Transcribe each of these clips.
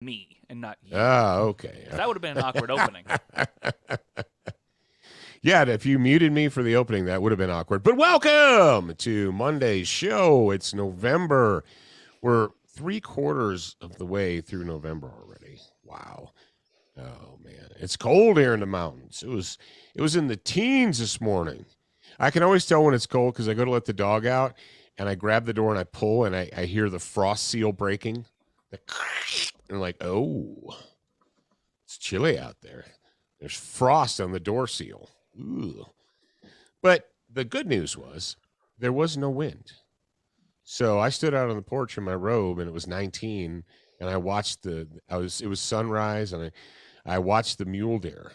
me and not you. Oh, okay. That would have been an awkward opening. Yeah, if you muted me for the opening, that would have been awkward. But welcome to Monday's show. It's November. We're 3/4 of the way through November already. Wow. Oh, man. It's cold here in the mountains. It was in the teens this morning. I can always tell when it's cold because I go to let the dog out, and I grab the door and I pull, and I hear the frost seal breaking. And I'm like, oh, it's chilly out there. There's frost on the door seal. Ooh. But the good news was there was no wind. So I stood out on the porch in my robe, and it was 19, and I watched it was sunrise, and I watched the mule deer.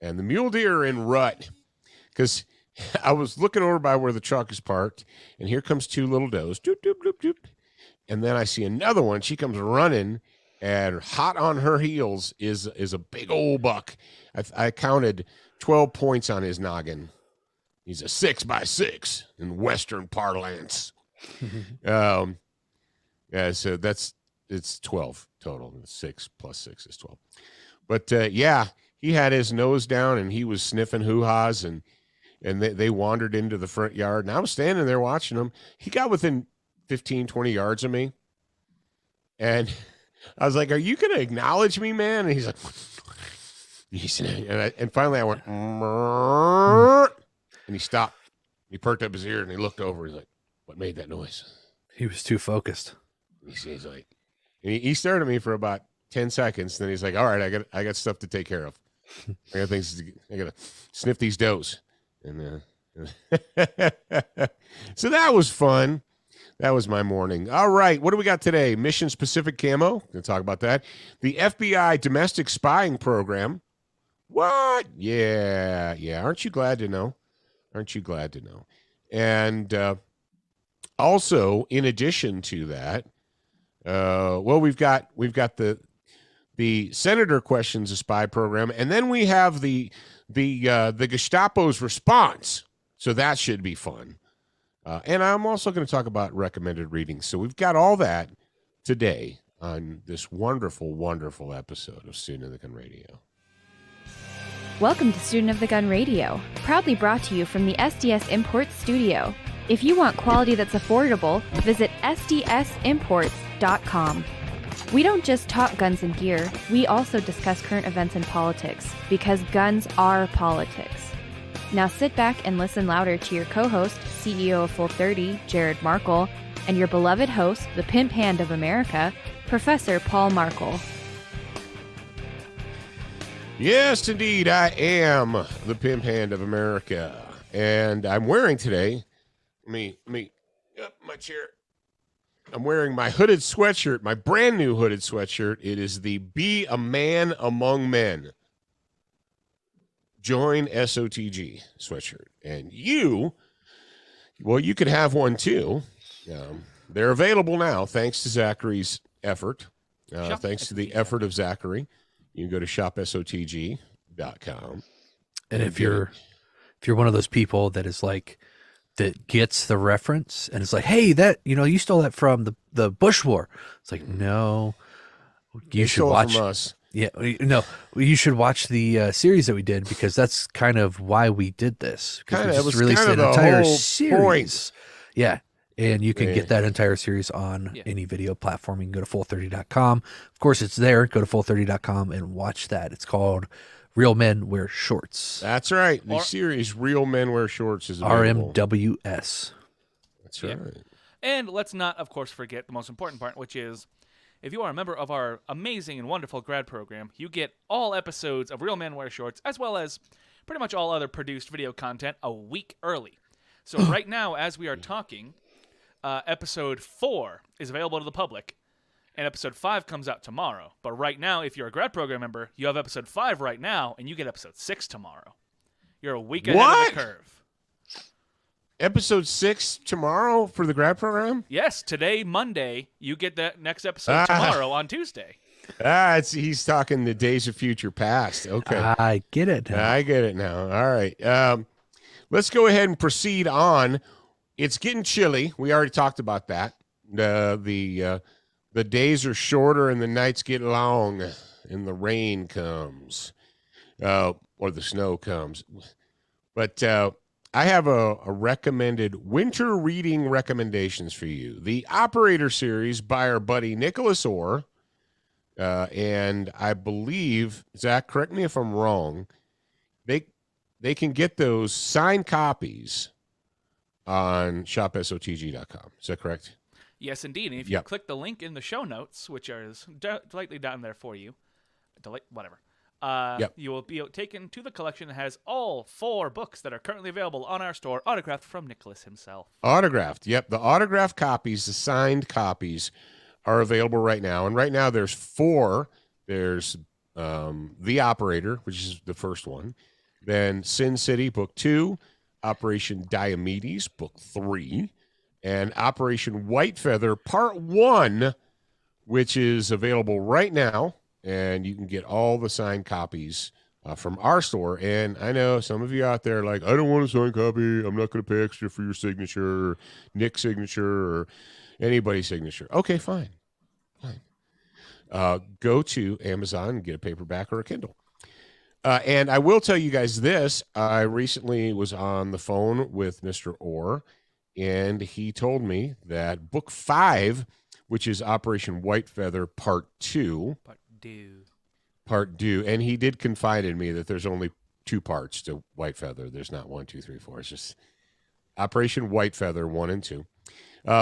And the mule deer are in rut because I was looking over by where the truck is parked, and here comes two little does. Doop, doop, doop, doop. And then I see another one. She comes running, and hot on her heels is a big old buck. I counted 12 points on his noggin. He's a 6x6 in Western parlance. Yeah, so it's 12 total. 6 plus 6 is 12. But yeah, he had his nose down, and he was sniffing hoo-haws, and they wandered into the front yard, and I was standing there watching him. He got within 15, 20 yards of me, and I was like, are you going to acknowledge me, man? And he's like, and finally I went, and he stopped. He perked up his ear, and he looked over. He's like, what made that noise? He was too focused. He's like, and he stared at me for about 10 seconds. Then he's like, all right, I got stuff to take care of. I got to sniff these does. And so that was fun. That was my morning. All right, what do we got today? Mission Specific Camo. Going to talk about that. The FBI domestic spying program. What? Yeah. Aren't you glad to know? And also, in addition to that, we've got the Senator questions a spy program, and then we have the Gestapo's response. So that should be fun. And I'm also going to talk about recommended readings. So we've got all that today on this wonderful, wonderful episode of Student of the Gun Radio. Welcome to Student of the Gun Radio, proudly brought to you from the SDS Imports studio. If you want quality that's affordable, visit sdsimports.com. We don't just talk guns and gear, we also discuss current events and politics, because guns are politics. Now sit back and listen louder to your co-host, CEO of Full 30, Jared Markle, and your beloved host, the pimp hand of America, Professor Paul Markle. Yes, indeed, I am the pimp hand of America, and I'm wearing today, let me up my chair. I'm wearing my hooded sweatshirt, my brand new hooded sweatshirt. It is the Be a Man Among Men. Join SOTG sweatshirt. And you could have one too. They're available now, thanks to Zachary's effort. Thanks to the effort of Zachary. You can go to shopsotg.com. And if you're one of those people that is like, that gets the reference and it's like, hey, that, you stole that from the Bush War. It's like, no, you should watch from us. Yeah, no, you should watch the series that we did, because that's kind of why we did this. Kind we of, just released an entire series. Point. Yeah, and you can get that entire series on any video platform. You can go to full30.com. Of course, it's there. Go to full30.com and watch that. It's called Real Men Wear Shorts. That's right. The series Real Men Wear Shorts is available. RMWS. That's right. And let's not, of course, forget the most important part, which is, if you are a member of our amazing and wonderful grad program, you get all episodes of Real Men Wear Shorts, as well as pretty much all other produced video content a week early. So right now, as we are talking, episode 4 is available to the public, and episode 5 comes out tomorrow. But right now, if you're a grad program member, you have episode 5 right now, and you get episode 6 tomorrow. You're a week ahead of the curve. Episode 6 tomorrow for the grad program? Yes, today, Monday, you get that next episode tomorrow on Tuesday. He's talking the days of future past. Okay. I get it now. I get it now. All right. Let's go ahead and proceed on. It's getting chilly. We already talked about that. The days are shorter and the nights get long, and the rain comes, or the snow comes. But I have a recommended winter reading recommendations for you. The Operator series by our buddy Nicholas Orr, and I believe, Zach, correct me if I'm wrong, they can get those signed copies on shopsotg.com. Is that correct? Yes, indeed. And if you click the link in the show notes, which is slightly down there for you, whatever, you will be taken to the collection that has all 4 books that are currently available on our store, autographed from Nicholas himself. Autographed, yep. The autographed copies, the signed copies, are available right now. And right now there's 4. There's The Operator, which is the first one. Then Sin City, Book 2. Operation Diomedes, Book 3. And Operation Whitefeather, Part 1, which is available right now. And you can get all the signed copies from our store. And I know some of you out there are like, I don't want a signed copy. I'm not going to pay extra for your signature, or Nick's signature, or anybody's signature. Okay, fine. Go to Amazon and get a paperback or a Kindle. And I will tell you guys this. I recently was on the phone with Mr. Orr, and he told me that Book 5, which is Operation Whitefeather Part 2. Part 2. And he did confide in me that there's only 2 parts to Whitefeather. There's not 1, 2, 3, 4. It's just Operation Whitefeather 1 and 2.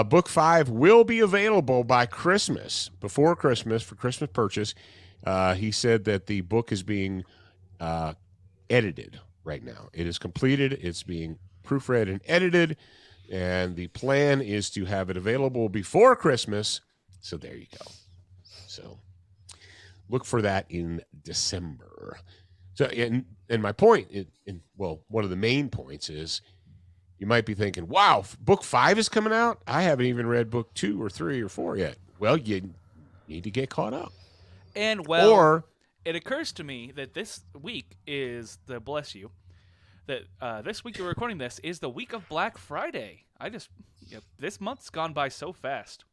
Book 5 will be available by Christmas, before Christmas, for Christmas purchase. He said that the book is being edited right now. It is completed. It's being proofread and edited. And the plan is to have it available before Christmas. So there you go. So look for that in December. So, and my point, one of the main points is, you might be thinking, wow, Book 5 is coming out? I haven't even read Book 2 or 3 or 4 yet. Well, you need to get caught up. And, it occurs to me that this week is this week you're recording this is the week of Black Friday. This month's gone by so fast.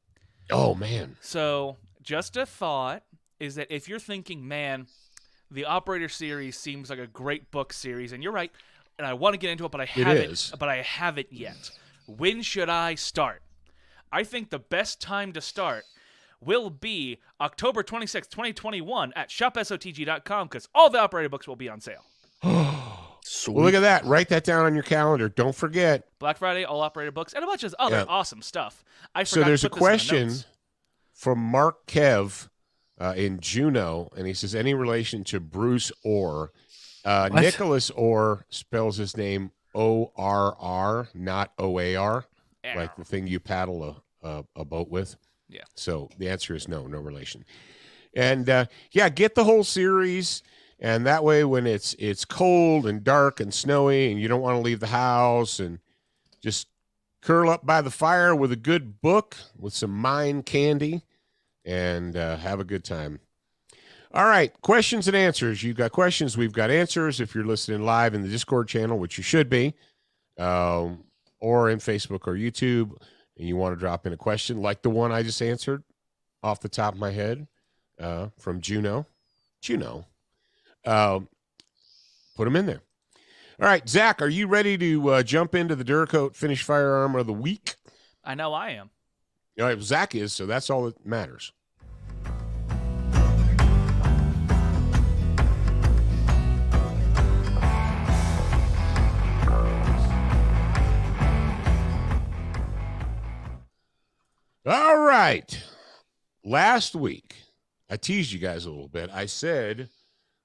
Oh, man. So, just a thought is that if you're thinking, man, the Operator series seems like a great book series, and you're right, and I want to get into it, but I haven't yet. When should I start? I think the best time to start will be October 26th, 2021 at shopsotg.com, because all the Operator books will be on sale. Well, look at that. Write that down on your calendar. Don't forget. Black Friday, all Operator books, and a bunch of other awesome stuff. So there's a question from Mark Kev in Juneau, and he says, any relation to Bruce Orr? Nicholas Orr spells his name O-R-R, not O-A-R, like the thing you paddle a boat with. Yeah. So the answer is no relation. And get the whole series, and that way when it's cold and dark and snowy and you don't want to leave the house, and just curl up by the fire with a good book with some mind candy and have a good time. All right, questions and answers. You've got questions, we've got answers. If you're listening live in the Discord channel, which you should be, or in Facebook or YouTube, and you want to drop in a question like the one I just answered off the top of my head from Juneau, put them in there. All right, Zach, are you ready to jump into the Duracoat Finished Firearm of the Week? I know I am. All right, Zach is, so that's all that matters. All right. Last week, I teased you guys a little bit. I said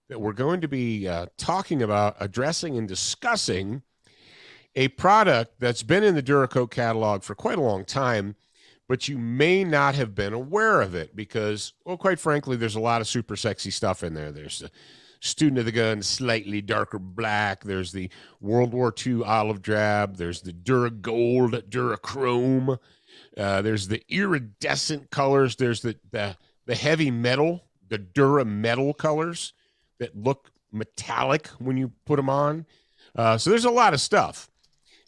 that we're going to be talking about addressing and discussing a product that's been in the Duracoat catalog for quite a long time, but you may not have been aware of it because, well, quite frankly, there's a lot of super sexy stuff in there. There's the Student of the Gun, slightly darker black. There's the World War II olive drab. There's the Duragold, Durachrome. There's the iridescent colors. There's the heavy metal, the Dura metal colors that look metallic when you put them on. So there's a lot of stuff.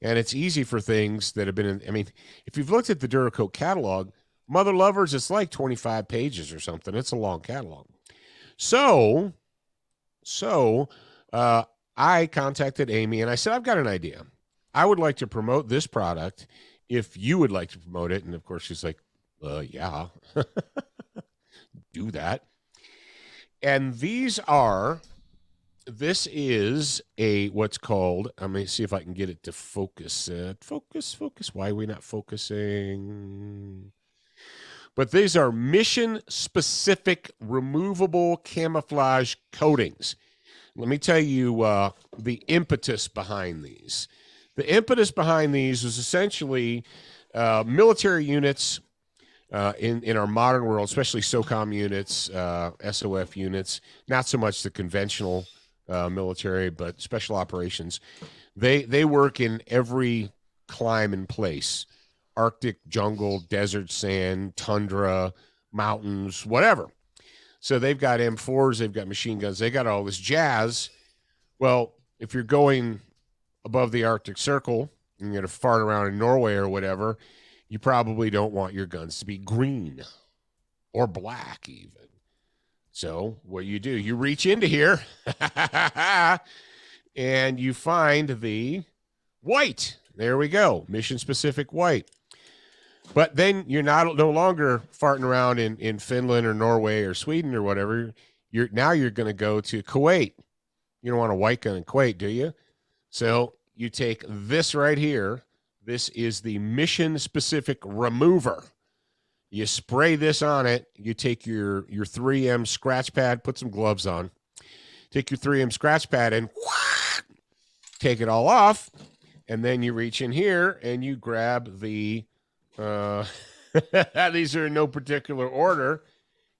And it's easy for things that have been in. I mean, if you've looked at the Duracoat catalog, Mother Lovers, it's like 25 pages or something. It's a long catalog. So I contacted Amy and I said, I've got an idea. I would like to promote this product if you would like to promote it. And of course she's like, yeah, do that. And this is what's called, I'm going to see if I can get it to focus. Focus. Why are we not focusing? But these are mission-specific removable camouflage coatings. Let me tell you the impetus behind these. The impetus behind these was essentially military units in our modern world, especially SOCOM units, SOF units, not so much the conventional military, but special operations. They work in every climb and place. Arctic jungle, desert sand, tundra, mountains, whatever. So they've got M4s, they've got machine guns, they got all this jazz. Well, if you're going above the Arctic Circle and you're going to fart around in Norway or whatever, you probably don't want your guns to be green or black even. So what do? You reach into here and you find the white. There we go, mission-specific white. But then you're no longer farting around in Finland or Norway or Sweden or whatever. Now you're going to go to Kuwait. You don't want a white gun in Kuwait, do you? So you take this right here. This is the mission-specific remover. You spray this on it. You take your 3M scratch pad, put some gloves on. Take your 3M scratch pad and take it all off. And then you reach in here and you grab the... these are in no particular order.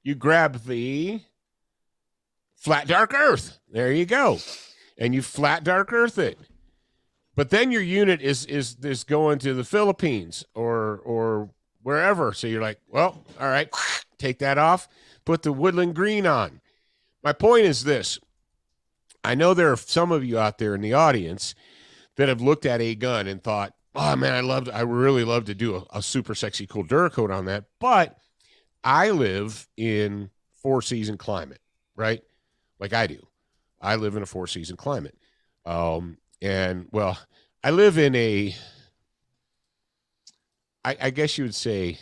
You grab the flat dark earth. There you go. And you flat dark earth it. But then your unit is going to the Philippines or wherever. So you're like, well, all right, take that off, put the woodland green on. My point is this. I know there are some of you out there in the audience that have looked at a gun and thought, oh man, I really love to do a super sexy cool Duracoat on that. But I live in 4-season climate, right? Like I do. I live in a 4-season climate. And well, I live in I guess you would say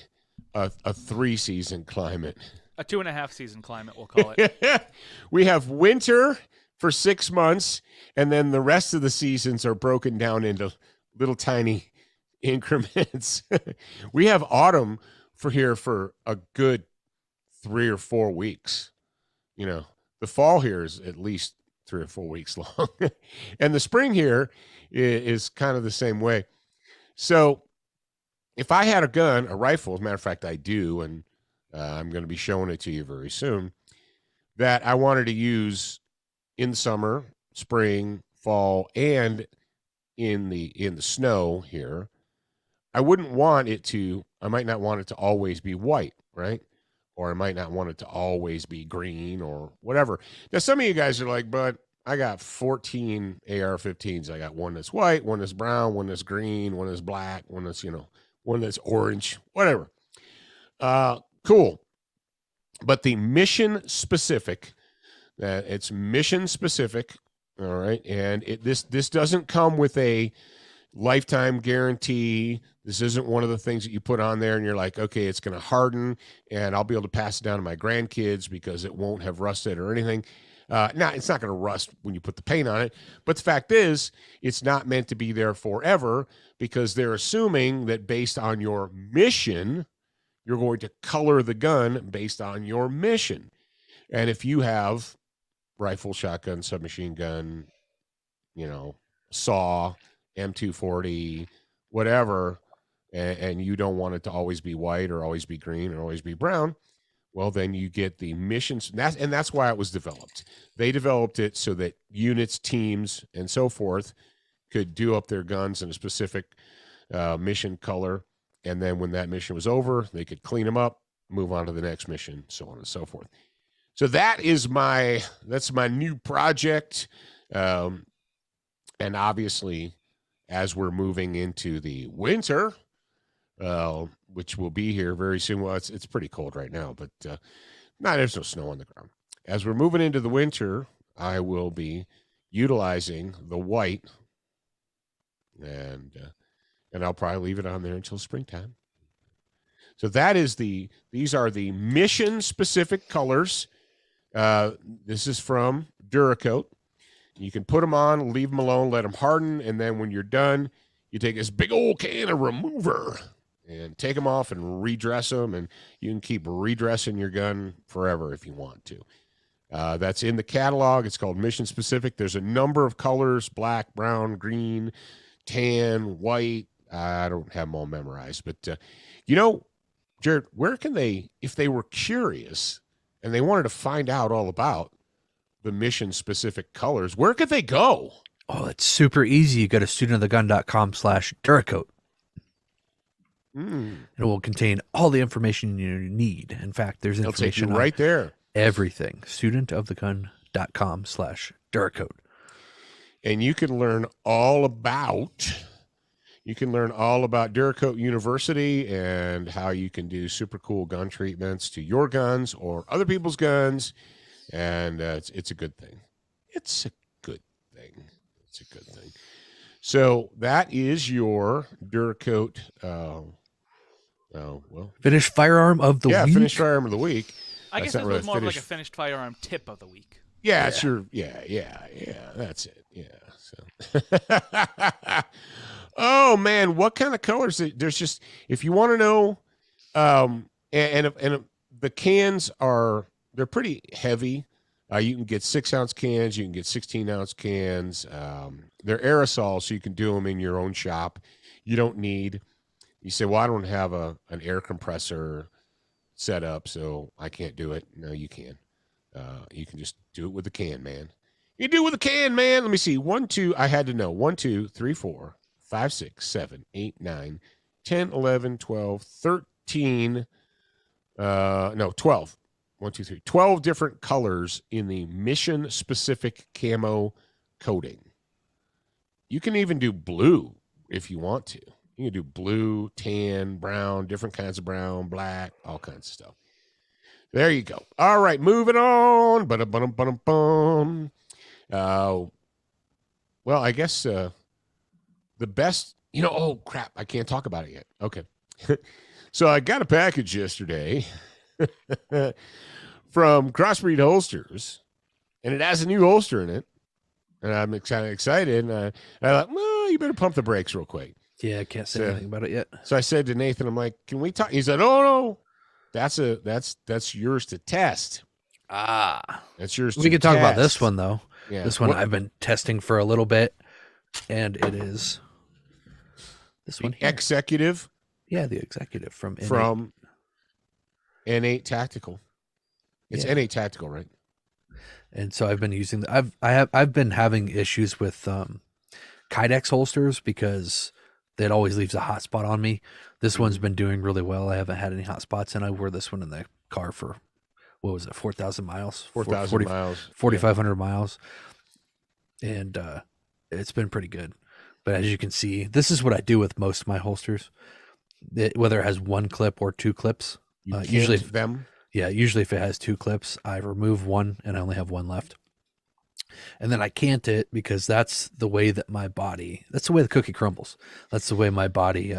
a 3-season climate. A 2.5-season climate, we'll call it. We have winter for 6 months, and then the rest of the seasons are broken down into little tiny increments. We have autumn for a good 3 or 4 weeks. You know, the fall here is at least 3 or 4 weeks long. And the spring here is kind of the same way. So if I had a gun, a rifle, as a matter of fact, I do, and I'm going to be showing it to you very soon, that I wanted to use in summer, spring, fall, and in the snow here, I might not want it to always be white, right? Or I might not want it to always be green or whatever. Now, some of you guys are like, but I got 14 AR-15s. I got one that's white, one that's brown, one that's green, one that's black, one that's, one that's orange, whatever. Cool. But the mission specific, it's mission specific. All right. And this doesn't come with a lifetime guarantee. This isn't one of the things that you put on there and you're like, okay, it's going to harden and I'll be able to pass it down to my grandkids because it won't have rusted or anything. It's not going to rust when you put the paint on it. But the fact is, it's not meant to be there forever because they're assuming that based on your mission, you're going to color the gun based on your mission. And if you have rifle, shotgun, submachine gun, saw, M240, whatever, and you don't want it to always be white or always be green or always be brown, well, then you get the missions. And that's why it was developed. They developed it so that units, teams, and so forth could do up their guns in a specific mission color. And then when that mission was over, they could clean them up, move on to the next mission, so on and so forth. So that's my new project. And obviously, as we're moving into the winter, which will be here very soon. Well, it's pretty cold right now, but there's no snow on the ground. As we're moving into the winter, I will be utilizing the white, and I'll probably leave it on there until springtime. So these are the mission-specific colors. This is from Duracoat. You can put them on, leave them alone, let them harden, and then when you're done, you take this big old can of remover and take them off and redress them, and you can keep redressing your gun forever if you want to. That's in the catalog. It's called Mission Specific. There's a number of colors: black, brown, green, tan, white. I don't have them all memorized, but Jared, where can they, if they were curious and they wanted to find out all about the mission-specific colors, where could they go? Oh, it's super easy. You go to studentofthegun.com/Duracoat. It will contain all the information you need. In fact, there's They'll take you information right there. Everything. Studentofthegun.com/Duracoat. And you can learn all about Duracoat University and how you can do super cool gun treatments to your guns or other people's guns. And it's a good thing. It's a good thing. It's a good thing. So that is your Duracoat. Finished firearm of the week. Yeah, finished firearm of the week. I guess it was more of like a finished firearm tip of the week. Yeah, it's your that's it. Yeah. So oh man, what kind of colors? There's just, if you want to know, and the cans they're pretty heavy. You can get 6-ounce cans, you can get 16-ounce cans. They're aerosol, so you can do them in your own shop. You don't need. You say, well, I don't have an air compressor set up, so I can't do it. No, you can. You can just do it with the can, man. You do it with a can, man. Let me see. 1, 2. I had to know. 1, 2, 3, 4, 5, 6, 7, 8, 9, 10, 11, 12, 13. 12. 1, 2, 3. 12 different colors in the mission-specific camo coating. You can even do blue if you want to. You can do blue, tan, brown, different kinds of brown, black, all kinds of stuff. There you go. All right, moving on. Well, I guess the best, oh, crap, I can't talk about it yet. Okay. So I got a package yesterday from Crossbreed Holsters, and it has a new holster in it, and I'm excited, and I thought, well, you better pump the brakes real quick. Yeah, I can't say anything about it yet. So I said to Nathan, I'm like, can we talk? He said, oh, no, that's yours to test. That's yours to test. We can talk about this one, though. Yeah. This one I've been testing for a little bit, and it is this one here. Executive? Yeah, the Executive from N8 Tactical. It's N8 Tactical, right? And so I've been using I've been having issues with Kydex holsters because that always leaves a hot spot on me. This one's been doing really well. I haven't had any hot spots, and I wore this one in the car for, what was it, 4,000 miles? 4,000 miles. 4,500 miles. And it's been pretty good. But as you can see, this is what I do with most of my holsters. Whether it has one clip or two clips. Usually them? Yeah, usually if it has two clips, I remove one and I only have one left. And then I cant it because that's the way that my body, that's the way the cookie crumbles. That's the way my body,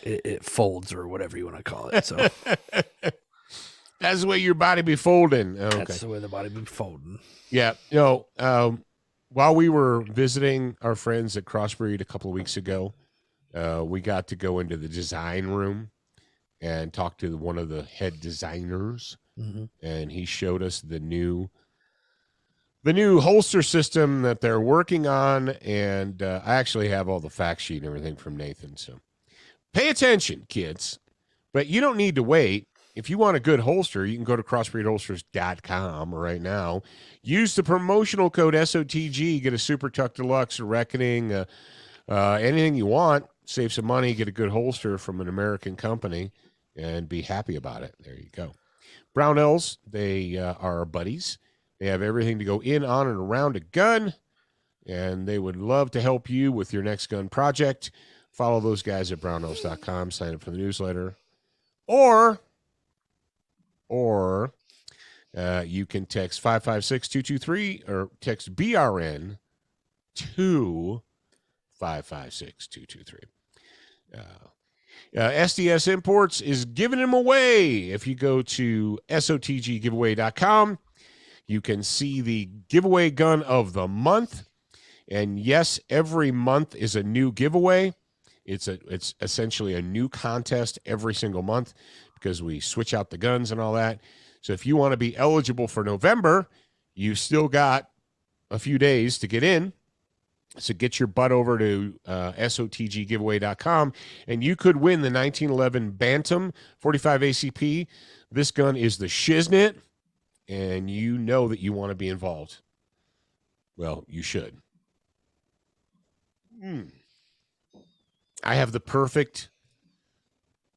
it folds or whatever you want to call it. So that's the way your body be folding. Oh, okay. That's the way the body be folding. Yeah. While we were visiting our friends at Crossbreed a couple of weeks ago, we got to go into the design room and talk to one of the head designers. Mm-hmm. And he showed us the new holster system that they're working on, and I actually have all the fact sheet and everything from Nathan. So pay attention, kids. But you don't need to wait. If you want a good holster, you can go to crossbreedholsters.com right now. Use the promotional code SOTG, get a Super Tuck Deluxe, a Reckoning, anything you want. Save some money, get a good holster from an American company, and be happy about it. There you go. Brownells, they are our buddies. They have everything to go in, on, and around a gun, and they would love to help you with your next gun project. Follow those guys at brownhouse.com. Sign up for the newsletter. Or you can text 556-223 or text BRN to 556-223. SDS Imports is giving them away. If you go to SOTGgiveaway.com, you can see the giveaway gun of the month. And yes, every month is a new giveaway. It's essentially a new contest every single month because we switch out the guns and all that. So if you want to be eligible for November, you still got a few days to get in. So get your butt over to SOTGgiveaway.com, and you could win the 1911 Bantam 45 ACP. This gun is the shiznit, and you know that you want to be involved. Well, you should. I have the perfect...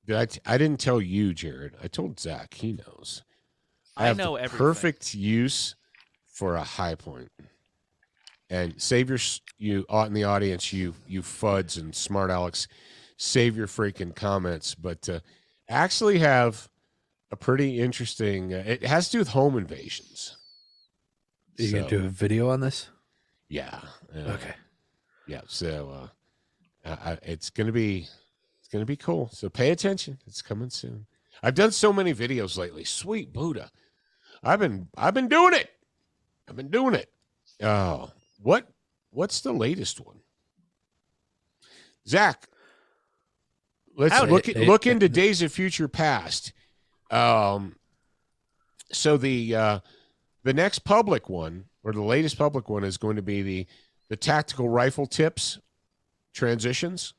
I didn't tell you, Jared. I told Zach. He knows. I know everything. Perfect use for a high point. And save you out in the audience, you fuds and smart Alex, save your freaking comments. But actually have a pretty interesting. It has to do with home invasions. Are you gonna do a video on this? Yeah. Okay. Yeah. So it's gonna be cool. So pay attention. It's coming soon. I've done so many videos lately. Sweet Buddha. I've been doing it. Oh, what's the latest one? Zach, let's look into Days of Future Past. So the next public one, or the latest public one, is going to be the tactical rifle tips transitions.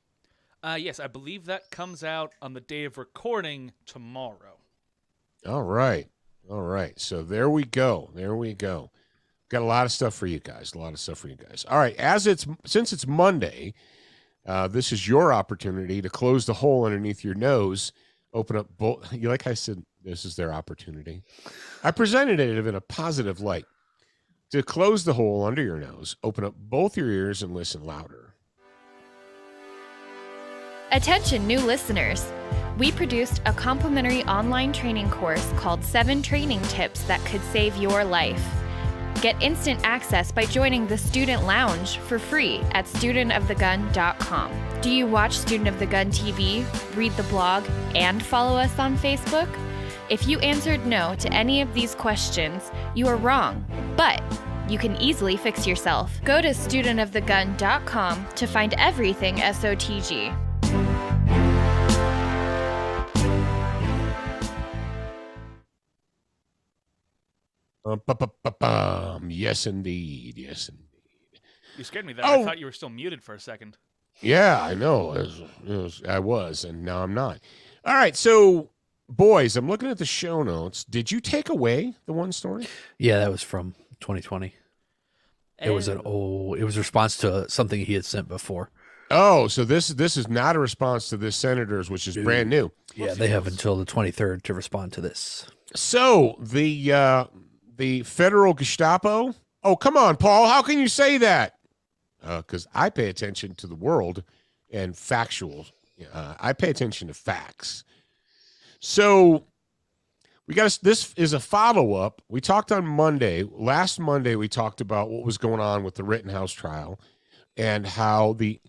Yes, I believe that comes out on the day of recording tomorrow. All right. So there we go. Got a lot of stuff for you guys. All right. Since it's Monday, this is your opportunity to close the hole underneath your nose. Open up both. Like I said, this is their opportunity. I presented it in a positive light. To close the hole under your nose, open up both your ears and listen louder. Attention, new listeners. We produced a complimentary online training course called 7 Training Tips That Could Save Your Life. Get instant access by joining the Student Lounge for free at studentofthegun.com. Do you watch Student of the Gun TV, read the blog, and follow us on Facebook? If you answered no to any of these questions, you are wrong, but you can easily fix yourself. Go to studentofthegun.com to find everything SOTG. Yes, indeed. You scared me there. I thought you were still muted for a second. Yeah, I know. I was, and now I'm not. All right, so, boys, I'm looking at the show notes. Did you take away the one story? Yeah, that was from 2020. It was a response to something he had sent before. Oh, so this is not a response to this senator's, which is brand new. Yeah, they have until the 23rd to respond to this. So the federal Gestapo. Oh, come on, Paul. How can you say that? Because I pay attention to the world and factual. I pay attention to facts. So this is a follow-up. We talked on Monday. Last Monday, we talked about what was going on with the Rittenhouse trial and how the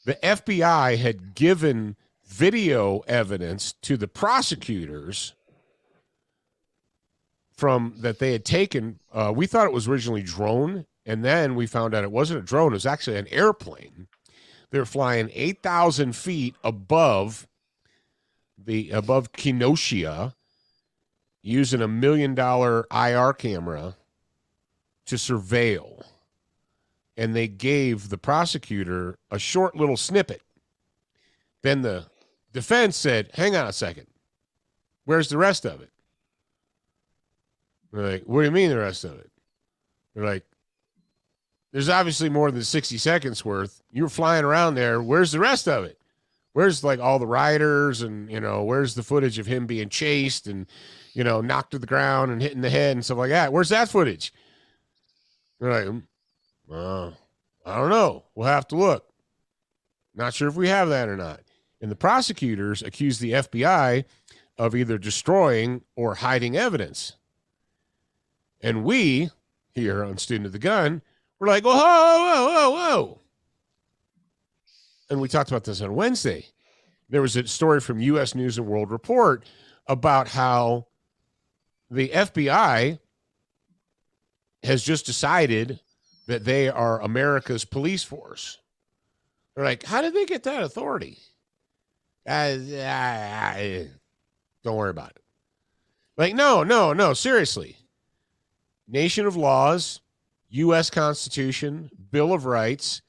FBI had given video evidence to the prosecutors from that they had taken. We thought it was originally drone, and then we found out it wasn't a drone. It was actually an airplane. They were flying 8,000 feet above Kenosha, using $1 million IR camera to surveil. And they gave the prosecutor a short little snippet. Then the defense said, hang on a second. Where's the rest of it? They're like, what do you mean the rest of it? They're like, there's obviously more than 60 seconds worth. You were flying around there. Where's the rest of it? Where's like all the riders and, where's the footage of him being chased and, knocked to the ground and hitting the head and stuff like that? Where's that footage? They're like, I don't know. We'll have to look. Not sure if we have that or not. And the prosecutors accused the FBI of either destroying or hiding evidence. And we, here on Student of the Gun, were like, whoa, whoa, whoa, whoa. And we talked about this on Wednesday. There was a story from U.S. News and World Report about how the FBI has just decided that they are America's police force. They're like, how did they get that authority? Don't worry about it. Like, no, seriously. Nation of laws, U.S. Constitution, Bill of Rights.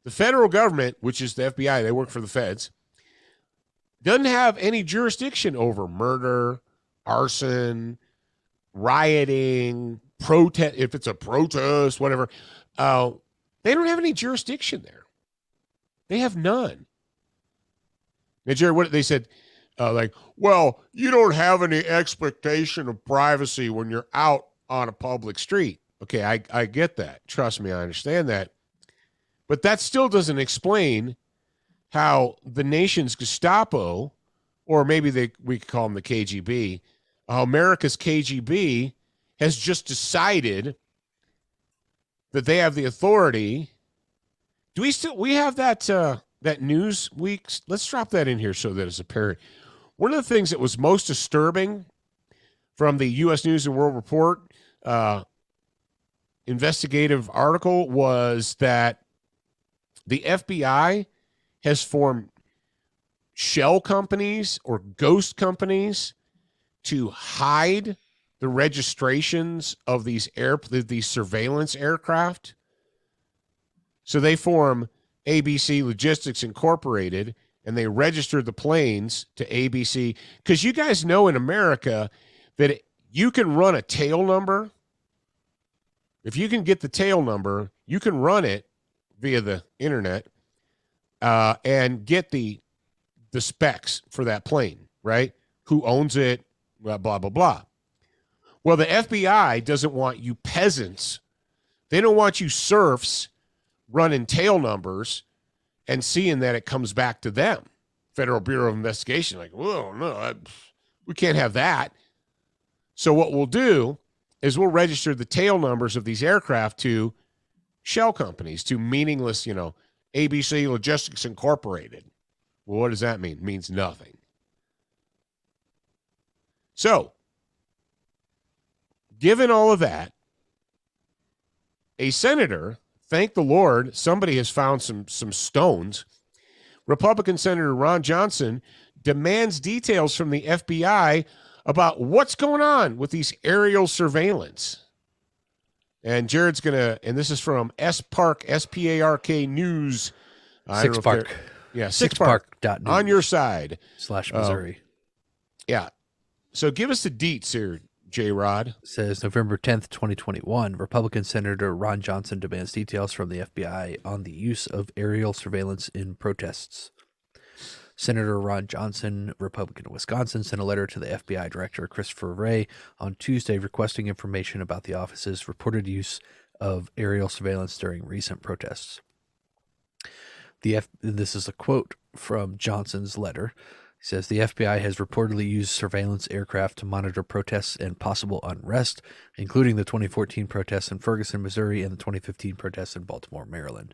The federal government, which is the FBI, they work for the feds, doesn't have any jurisdiction over murder, arson, rioting, protest. If it's a protest, whatever, they don't have any jurisdiction there. They have none. Now, Jerry, what they said, like, well, you don't have any expectation of privacy when you're out on a public street. Okay, I get that. Trust me, I understand that. But that still doesn't explain how the nation's Gestapo, or maybe we could call them the KGB, America's KGB, has just decided that they have the authority. Do we have that that news week? Let's drop that in here so that it's apparent. One of the things that was most disturbing from the U.S. News and World Report investigative article was that the FBI has formed shell companies or ghost companies to hide the registrations of these surveillance aircraft. So they form ABC Logistics Incorporated, and they register the planes to ABC. Because you guys know in America that you can run a tail number. If you can get the tail number, you can run it via the internet and get the specs for that plane, right? Who owns it, blah, blah, blah, blah. Well, the FBI doesn't want you peasants. They don't want you serfs running tail numbers and seeing that it comes back to them. Federal Bureau of Investigation, like, whoa, no, we can't have that. So what we'll do is we'll register the tail numbers of these aircraft to shell companies, to meaningless, ABC Logistics Incorporated. Well, what does that mean? It means nothing. So, given all of that, a senator, thank the Lord, somebody has found some stones. Republican Senator Ron Johnson demands details from the FBI about what's going on with these aerial surveillance. And Jared's going to, and this is from SPARK, S-P-A-R-K News. Six Park. Yeah, SixPark.news. On your side. /Missouri. Yeah. So give us the deets here, J-Rod. Says November 10th, 2021, Republican Senator Ron Johnson demands details from the FBI on the use of aerial surveillance in protests. Senator Ron Johnson, Republican of Wisconsin, sent a letter to the FBI Director Christopher Wray on Tuesday requesting information about the office's reported use of aerial surveillance during recent protests. This is a quote from Johnson's letter. He says, the FBI has reportedly used surveillance aircraft to monitor protests and possible unrest, including the 2014 protests in Ferguson, Missouri, and the 2015 protests in Baltimore, Maryland.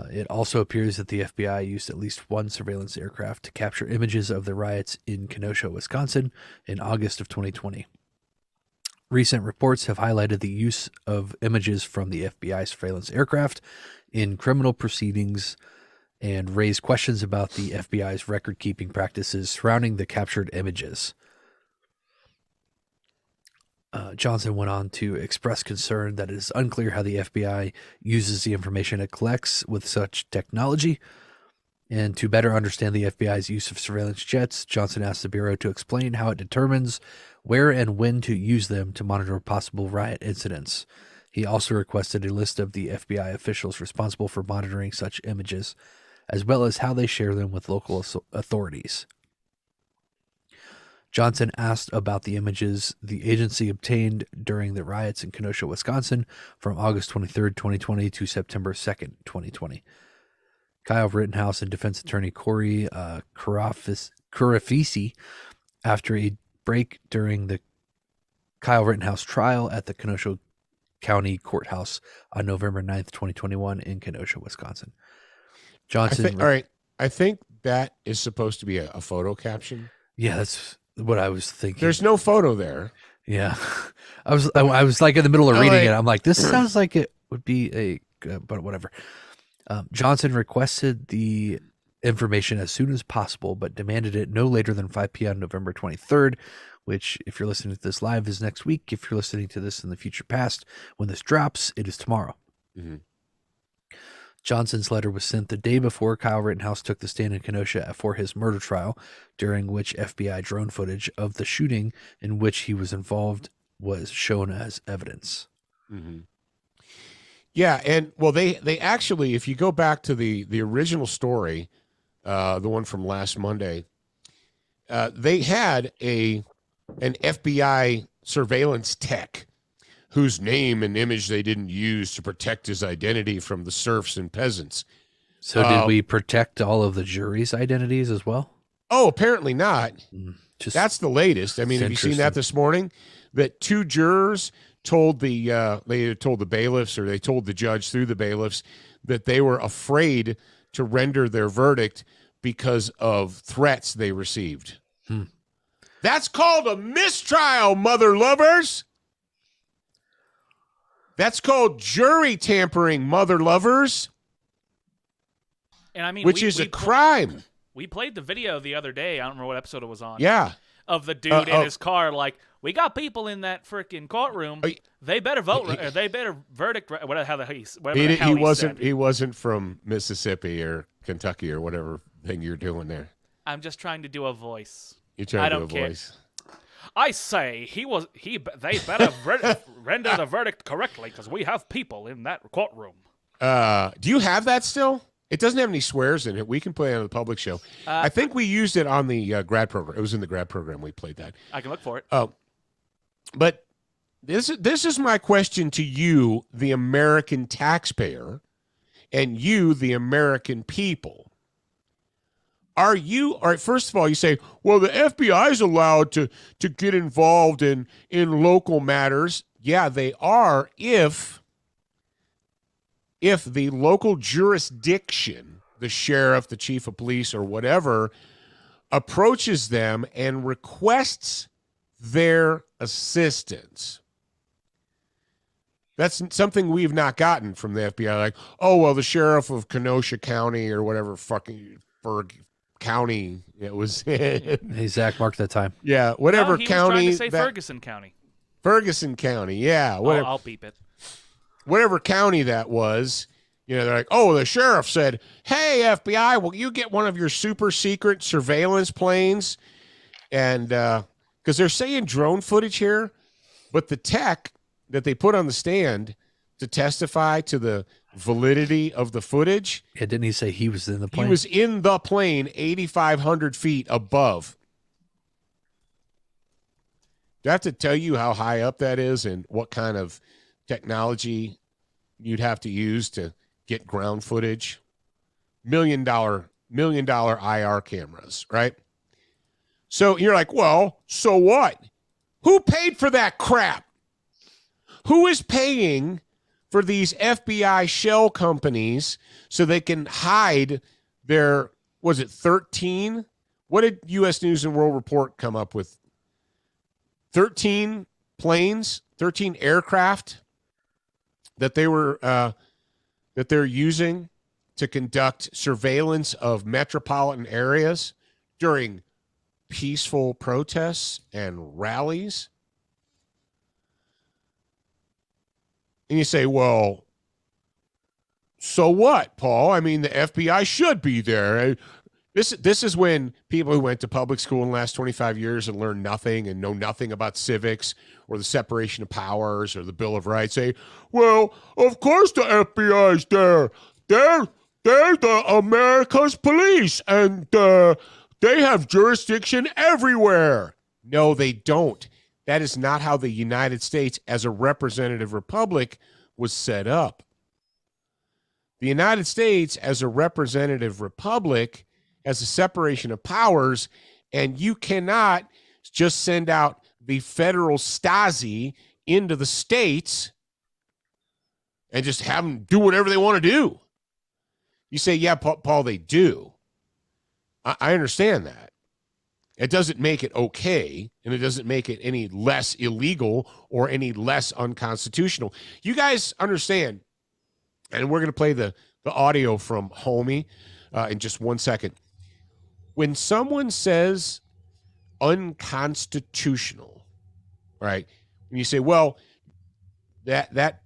It also appears that the FBI used at least one surveillance aircraft to capture images of the riots in Kenosha, Wisconsin, in August of 2020. Recent reports have highlighted the use of images from the FBI surveillance aircraft in criminal proceedings and raised questions about the FBI's record-keeping practices surrounding the captured images. Johnson went on to express concern that it is unclear how the FBI uses the information it collects with such technology. And to better understand the FBI's use of surveillance jets, Johnson asked the Bureau to explain how it determines where and when to use them to monitor possible riot incidents. He also requested a list of the FBI officials responsible for monitoring such images, as well as how they share them with local authorities. Johnson asked about the images the agency obtained during the riots in Kenosha, Wisconsin, from August 23, 2020 to September 2nd, 2020. Kyle Rittenhouse and defense attorney Corey Kurafisi after a break during the Kyle Rittenhouse trial at the Kenosha County Courthouse on November 9th, 2021 in Kenosha, Wisconsin. Johnson. All right. I think that is supposed to be a photo caption. Yeah, that's what I was thinking. There's no photo there. Yeah. I was like in the middle of reading it. I'm like, this sounds like it would be but whatever. Johnson requested the information as soon as possible, but demanded it no later than 5 p.m. November 23rd, which, if you're listening to this live, is next week. If you're listening to this in the future past, when this drops, it is tomorrow. Mm-hmm. Johnson's letter was sent the day before Kyle Rittenhouse took the stand in Kenosha for his murder trial, during which FBI drone footage of the shooting in which he was involved was shown as evidence. Mm-hmm. Yeah, and well, they actually, if you go back to the original story, the one from last Monday, they had an FBI surveillance tech whose name and image they didn't use to protect his identity from the serfs and peasants. So did we protect all of the jury's identities as well? Oh, apparently not. That's the latest. I mean, have you seen that this morning? That 2 jurors told they told the bailiffs, or they told the judge through the bailiffs, that they were afraid to render their verdict because of threats they received. That's called a mistrial, mother lovers. That's called jury tampering, mother lovers. And I mean, which is a crime. We played the video the other day. I don't remember what episode it was on. Yeah. Of the dude in his car, like, we got people in that freaking courtroom. They better vote. They better verdict. Whatever he wasn't from Mississippi or Kentucky or whatever thing you're doing there. I'm just trying to do a voice. You're trying to do a voice. I say they better render the verdict correctly because we have people in that courtroom. Do you have that still? It doesn't have any swears in it. We can play it on the public show. I think we used it on the grad program. It was in the grad program we played that. I can look for it. But this is my question to you, the American taxpayer, and you, the American people. All right, first of all, you say, well, the FBI is allowed to get involved in local matters. Yeah, they are if the local jurisdiction, the sheriff, the chief of police, or whatever, approaches them and requests their assistance. That's something we've not gotten from the FBI. Like, oh, well, the sheriff of Kenosha County or whatever fucking county it was in. Hey, Zach, mark that time. Yeah, whatever he county. Was trying to say Ferguson County. Ferguson County, yeah. Whatever, I'll beep it. Whatever county that was, they're like, oh, the sheriff said, hey, FBI, will you get one of your super secret surveillance planes? And because they're saying drone footage here, but the tech that they put on the stand to testify to the validity of the footage. Yeah, didn't he say he was in the plane? He was in the plane 8,500 feet above. Do I have to tell you how high up that is and what kind of technology you'd have to use to get ground footage? $1 million IR cameras, right? So you're like, well, so what? Who paid for that crap? Who is paying for these FBI shell companies so they can hide their, was it 13? What did U.S. News and World Report come up with? 13 planes, 13 aircraft that they're using to conduct surveillance of metropolitan areas during peaceful protests and rallies. And you say, well, so what, Paul? I mean, the FBI should be there. This is when people who went to public school in the last 25 years and learned nothing and know nothing about civics or the separation of powers or the Bill of Rights say, well, of course the FBI is there. They're the America's police, and they have jurisdiction everywhere. No, they don't. That is not how the United States as a representative republic was set up. The United States, as a representative republic, has a separation of powers, and you cannot just send out the federal Stasi into the states and just have them do whatever they want to do. You say, yeah, Paul, they do. I understand that. It doesn't make it okay, and it doesn't make it any less illegal or any less unconstitutional. You guys understand, and we're going to play the audio from Homie in just 1 second. When someone says unconstitutional, right, and you say, well, that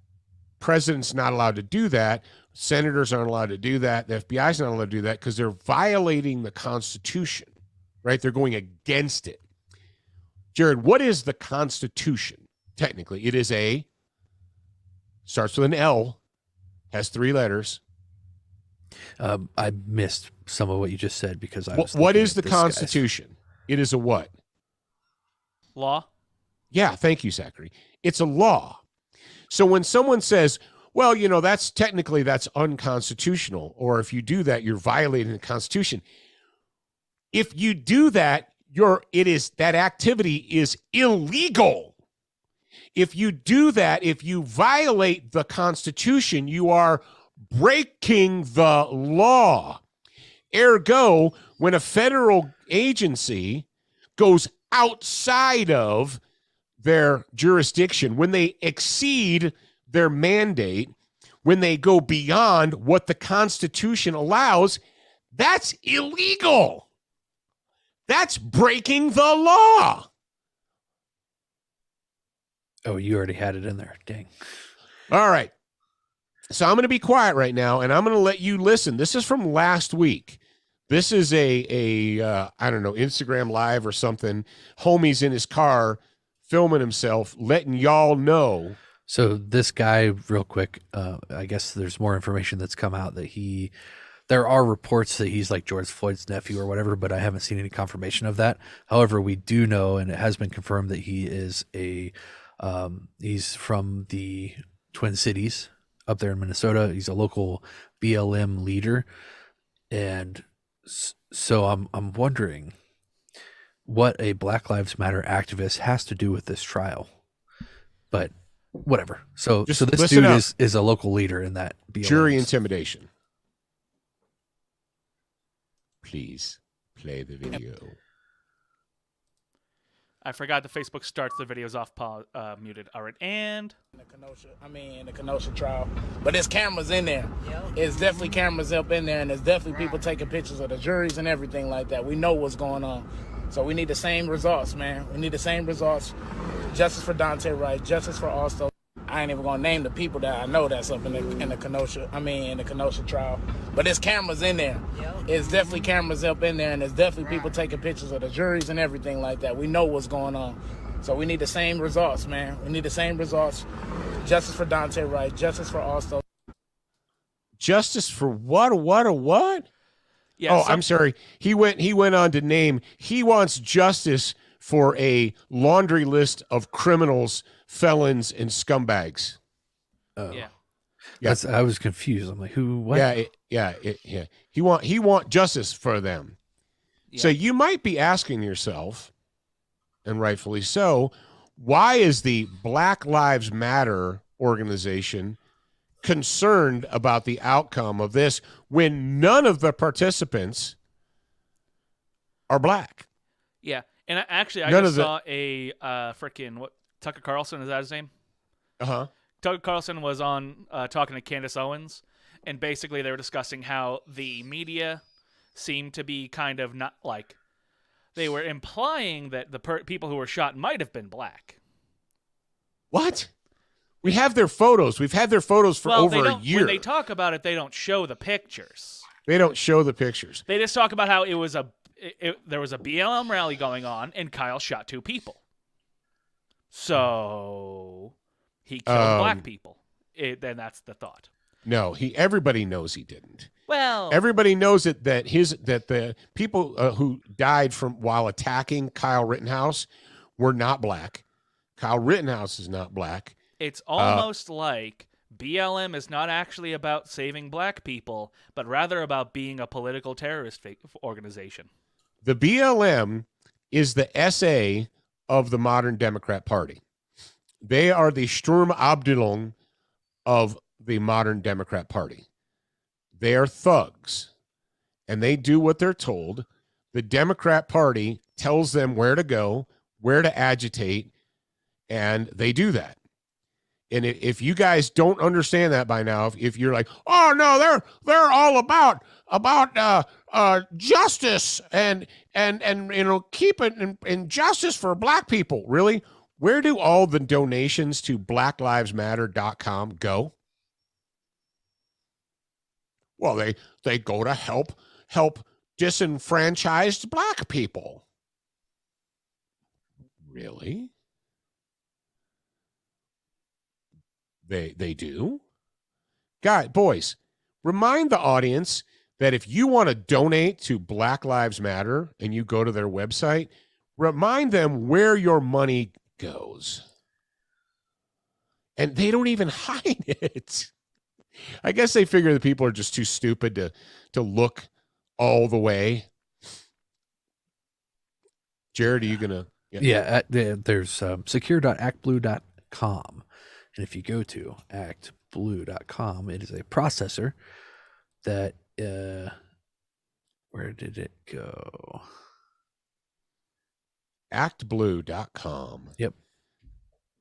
president's not allowed to do that, senators aren't allowed to do that, the FBI's not allowed to do that because they're violating the Constitution, right? They're going against it. Jared, what is the Constitution? Technically, it is starts with an L, has 3 letters. I missed some of what you just said because I was. What is the Constitution? It is a what? Law. Yeah, thank you, Zachary. It's a law. So when someone says, well, that's unconstitutional, or if you do that, you're violating the Constitution. If you do that, that activity is illegal. If you do that, if you violate the Constitution, you are breaking the law. Ergo, when a federal agency goes outside of their jurisdiction, when they exceed their mandate, when they go beyond what the Constitution allows, that's illegal. That's breaking the law. Oh, you already had it in there. Dang. All right. So I'm going to be quiet right now, and I'm going to let you listen. This is from last week. This is I don't know, Instagram Live or something. Homie's in his car filming himself, letting y'all know. So this guy, real quick, I guess there's more information that's come out that there are reports that he's like George Floyd's nephew or whatever, but I haven't seen any confirmation of that. However, we do know, and it has been confirmed, that he is he's from the Twin Cities up there in Minnesota. He's a local BLM leader. And so I'm wondering what a Black Lives Matter activist has to do with this trial, but whatever. So this dude is a local leader in that BLM. Jury intimidation. Please play the video. I forgot the Facebook starts the videos off muted. All right, and in the Kenosha trial, but there's cameras in there. It's definitely cameras up in there, and there's definitely people taking pictures of the juries and everything like that. We know what's going on, so we need the same results, man. We need the same results. Justice for Dante Wright, justice for Austo. I ain't even gonna name the people that I know that's up in the Kenosha trial, but there's cameras in there. It's definitely cameras up in there, and there's definitely people taking pictures of the juries and everything like that. We know what's going on, so we need the same results, man. We need the same results. Justice for Dante Wright, justice for Austo. Justice for what? yeah. I'm sorry. He went on to name. He wants justice for a laundry list of criminals, felons, and scumbags. Oh. Yeah. Yeah. I was confused. I'm like, who? What? Yeah. He want justice for them. Yeah. So you might be asking yourself, and rightfully so, why is the Black Lives Matter organization concerned about the outcome of this when none of the participants are black? Yeah, and I None just of the- saw a Tucker Carlson, is that his name? Uh-huh. Tucker Carlson was on talking to Candace Owens, and basically they were discussing how the media seemed to be kind of not like they were implying that the people who were shot might have been black. What? We have their photos. We've had their photos for over a year. When they talk about it, they don't show the pictures. They don't show the pictures. They just talk about how there was a BLM rally going on, and Kyle shot 2 people. So he killed black people. Then that's the thought. No, everybody knows he didn't. Well, Everybody knows that the people who died while attacking Kyle Rittenhouse were not black. Kyle Rittenhouse is not black. it's almost like BLM is not actually about saving black people, but rather about being a political terrorist organization. The BLM is the SA of the modern Democrat Party. They are the Sturmabteilung of the modern Democrat Party. They are thugs, and they do what they're told. The Democrat Party tells them where to go, where to agitate, and they do that. And if you guys don't understand that by now, if you're like, oh no, they're all about justice and keep it in justice for black people. Really? Where do all the donations to blacklivesmatter.com go? Well, they go to help disenfranchised black people. Really? They do? Boys, remind the audience that if you want to donate to Black Lives Matter and you go to their website, remind them where your money goes. And they don't even hide it. I guess they figure that people are just too stupid to look all the way. Jared, are you going to? Yeah, there's secure.actblue.com. And if you go to actblue.com, it is a processor that, where did it go? Actblue.com. Yep.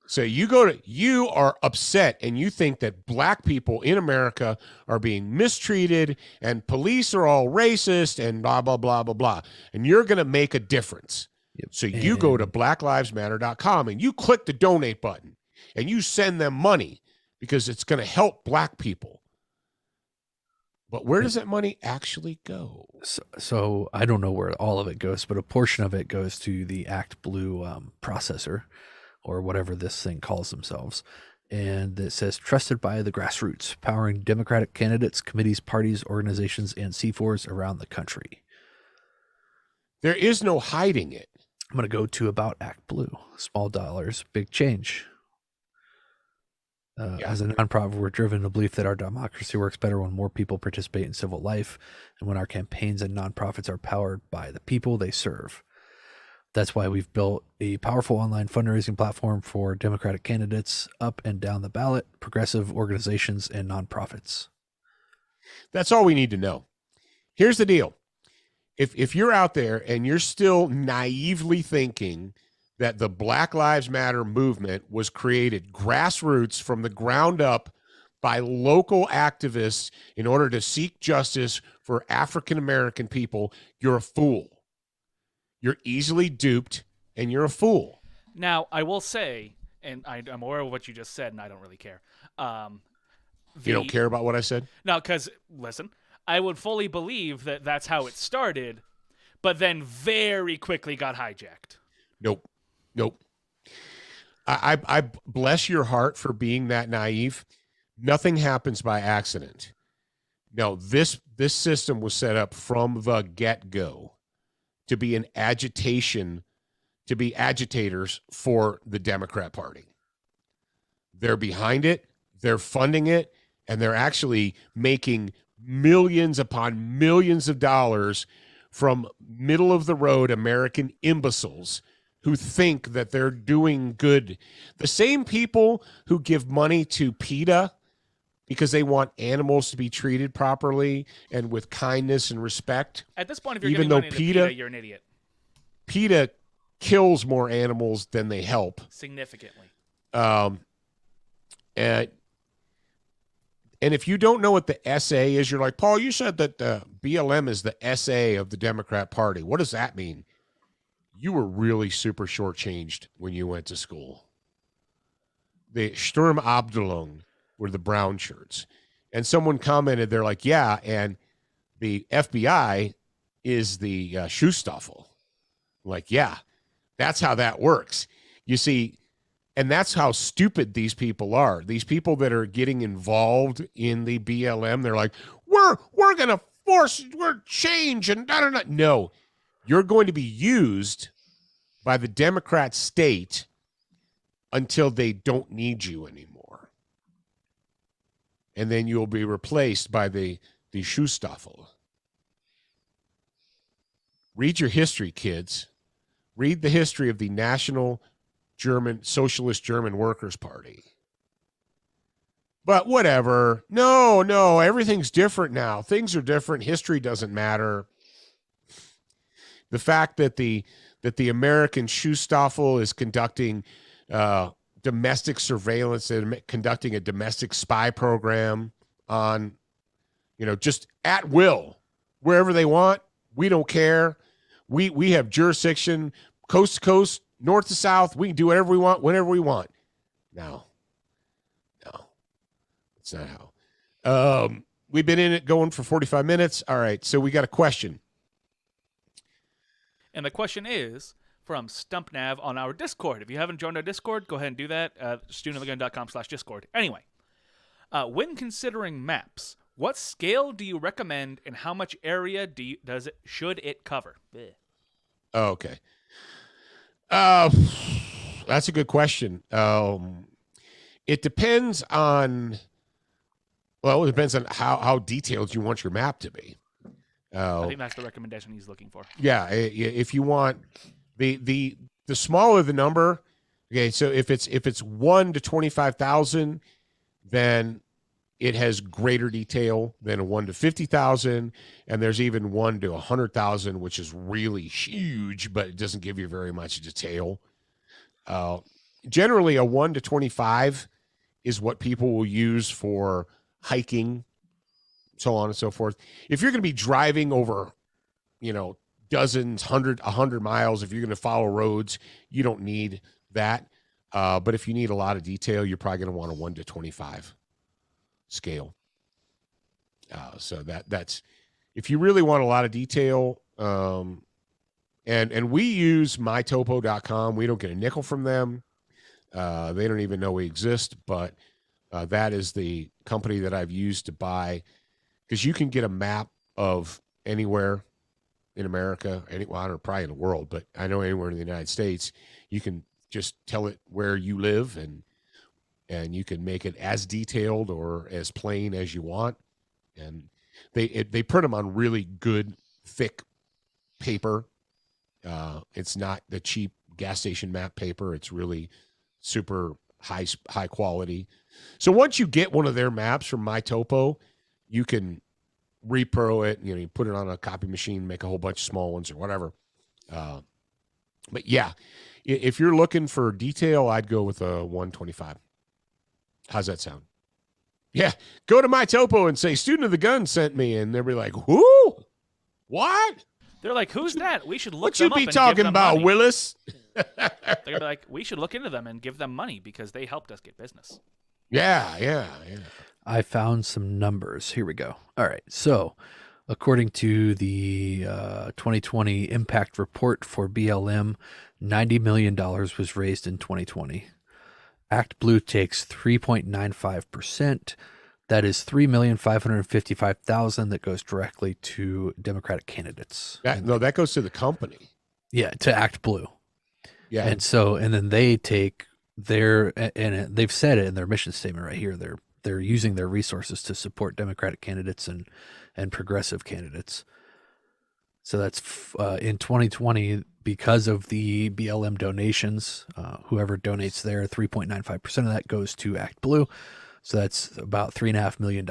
So you are upset and you think that black people in America are being mistreated and police are all racist and blah, blah, blah, blah, blah. And you're going to make a difference. Yep. So you go to blacklivesmatter.com and you click the donate button and you send them money because it's going to help black people. But where does that money actually go? So I don't know where all of it goes, but a portion of it goes to the ActBlue processor, or whatever this thing calls themselves. And it says, trusted by the grassroots, powering Democratic candidates, committees, parties, organizations, and C4s around the country. There is no hiding it. I'm going to go to About ActBlue. Small dollars, big change. As a nonprofit, we're driven to the belief that our democracy works better when more people participate in civil life and when our campaigns and nonprofits are powered by the people they serve. That's why we've built a powerful online fundraising platform for Democratic candidates up and down the ballot, progressive organizations, and nonprofits. That's all we need to know. Here's the deal. If you're out there and you're still naively thinking that the Black Lives Matter movement was created grassroots from the ground up by local activists in order to seek justice for African American people, you're a fool. You're easily duped, and you're a fool. Now, I will say, and I'm aware of what you just said, and I don't really care. You don't care about what I said? No, because, listen, I would fully believe that that's how it started, but then very quickly got hijacked. Nope. I bless your heart for being that naive. Nothing happens by accident. No, this system was set up from the get-go to be an agitation, to be agitators for the Democrat Party. They're behind it, they're funding it, and they're actually making millions upon millions of dollars from middle-of-the-road American imbeciles who think that they're doing good. The same people who give money to PETA because they want animals to be treated properly and with kindness and respect. At this point, if you're even giving though money to PETA, you're an idiot. PETA kills more animals than they help. Significantly. And if you don't know what the SA is, you're like, Paul, you said that the BLM is the SA of the Democrat Party. What does that mean? You were really super shortchanged when you went to school. The Sturmabteilung were the brown shirts. And someone commented, they're like, yeah, and the FBI is the Schuhstaffel. Like, yeah, that's how that works. You see, and that's how stupid these people are. These people that are getting involved in the BLM, they're like, we're going to we're change and da-da-da. No, you're going to be used by the Democrat state until they don't need you anymore. and then you'll be replaced by the Schuhstaffel. Read your history, kids. Read the history of the National Socialist German Workers' Party. But whatever. No, everything's different now. Things are different. History doesn't matter. The fact that the American Schuhstaffel is conducting domestic surveillance and conducting a domestic spy program on, just at will, wherever they want. We don't care. We have jurisdiction, coast to coast, north to south. We can do whatever we want, whenever we want. No, it's not how. We've been in it going for 45 minutes. All right, so we got a question. And the question is from StumpNav on our Discord. If you haven't joined our Discord, go ahead and do that. studentofthegun.com/Discord. Anyway, when considering maps, what scale do you recommend and how much area should it cover? Blech. Okay. That's a good question. It depends on, it depends on how detailed you want your map to be. I think that's the recommendation he's looking for. Yeah. If you want the smaller the number, okay. So if it's 1 to 25,000, then it has greater detail than a 1 to 50,000, and there's even 1 to 100,000, which is really huge, but it doesn't give you very much detail. Generally, a 1 to 25 is what people will use for hiking, so on and so forth. If you're going to be driving over, dozens, 100 miles, if you're going to follow roads, you don't need that. But if you need a lot of detail, you're probably going to want a 1 to 25 scale. So that's if you really want a lot of detail. And we use mytopo.com. We don't get a nickel from them. They don't even know we exist, but that is the company that I've used to buy, because you can get a map of anywhere in America, I don't know, probably in the world, but I know anywhere in the United States. You can just tell it where you live, and you can make it as detailed or as plain as you want. And they print them on really good, thick paper. It's not the cheap gas station map paper. It's really super high quality. So once you get one of their maps from MyTopo, you can repro it. You put it on a copy machine, make a whole bunch of small ones or whatever. But yeah, if you're looking for detail, I'd go with a 125. How's that sound? Yeah, go to MyTopo and say, Student of the Gun sent me, and they'll be like, who? What? They're like, who's that? We should look What them you up be and give talking them about, money. Willis? They're gonna be like, we should look into them and give them money because they helped us get business. Yeah. I found some numbers. Here we go. All right. So, according to the 2020 impact report for BLM, $90 million was raised in 2020. Act Blue takes 3.95%. That is $3,555,000 that goes directly to Democratic candidates. That goes to the company. Yeah, to Act Blue. Yeah. And then they take and they've said it in their mission statement right here. They're using their resources to support Democratic candidates and progressive candidates. So that's in 2020, because of the BLM donations, whoever donates there, 3.95% of that goes to Act Blue. So that's about $3.5 million.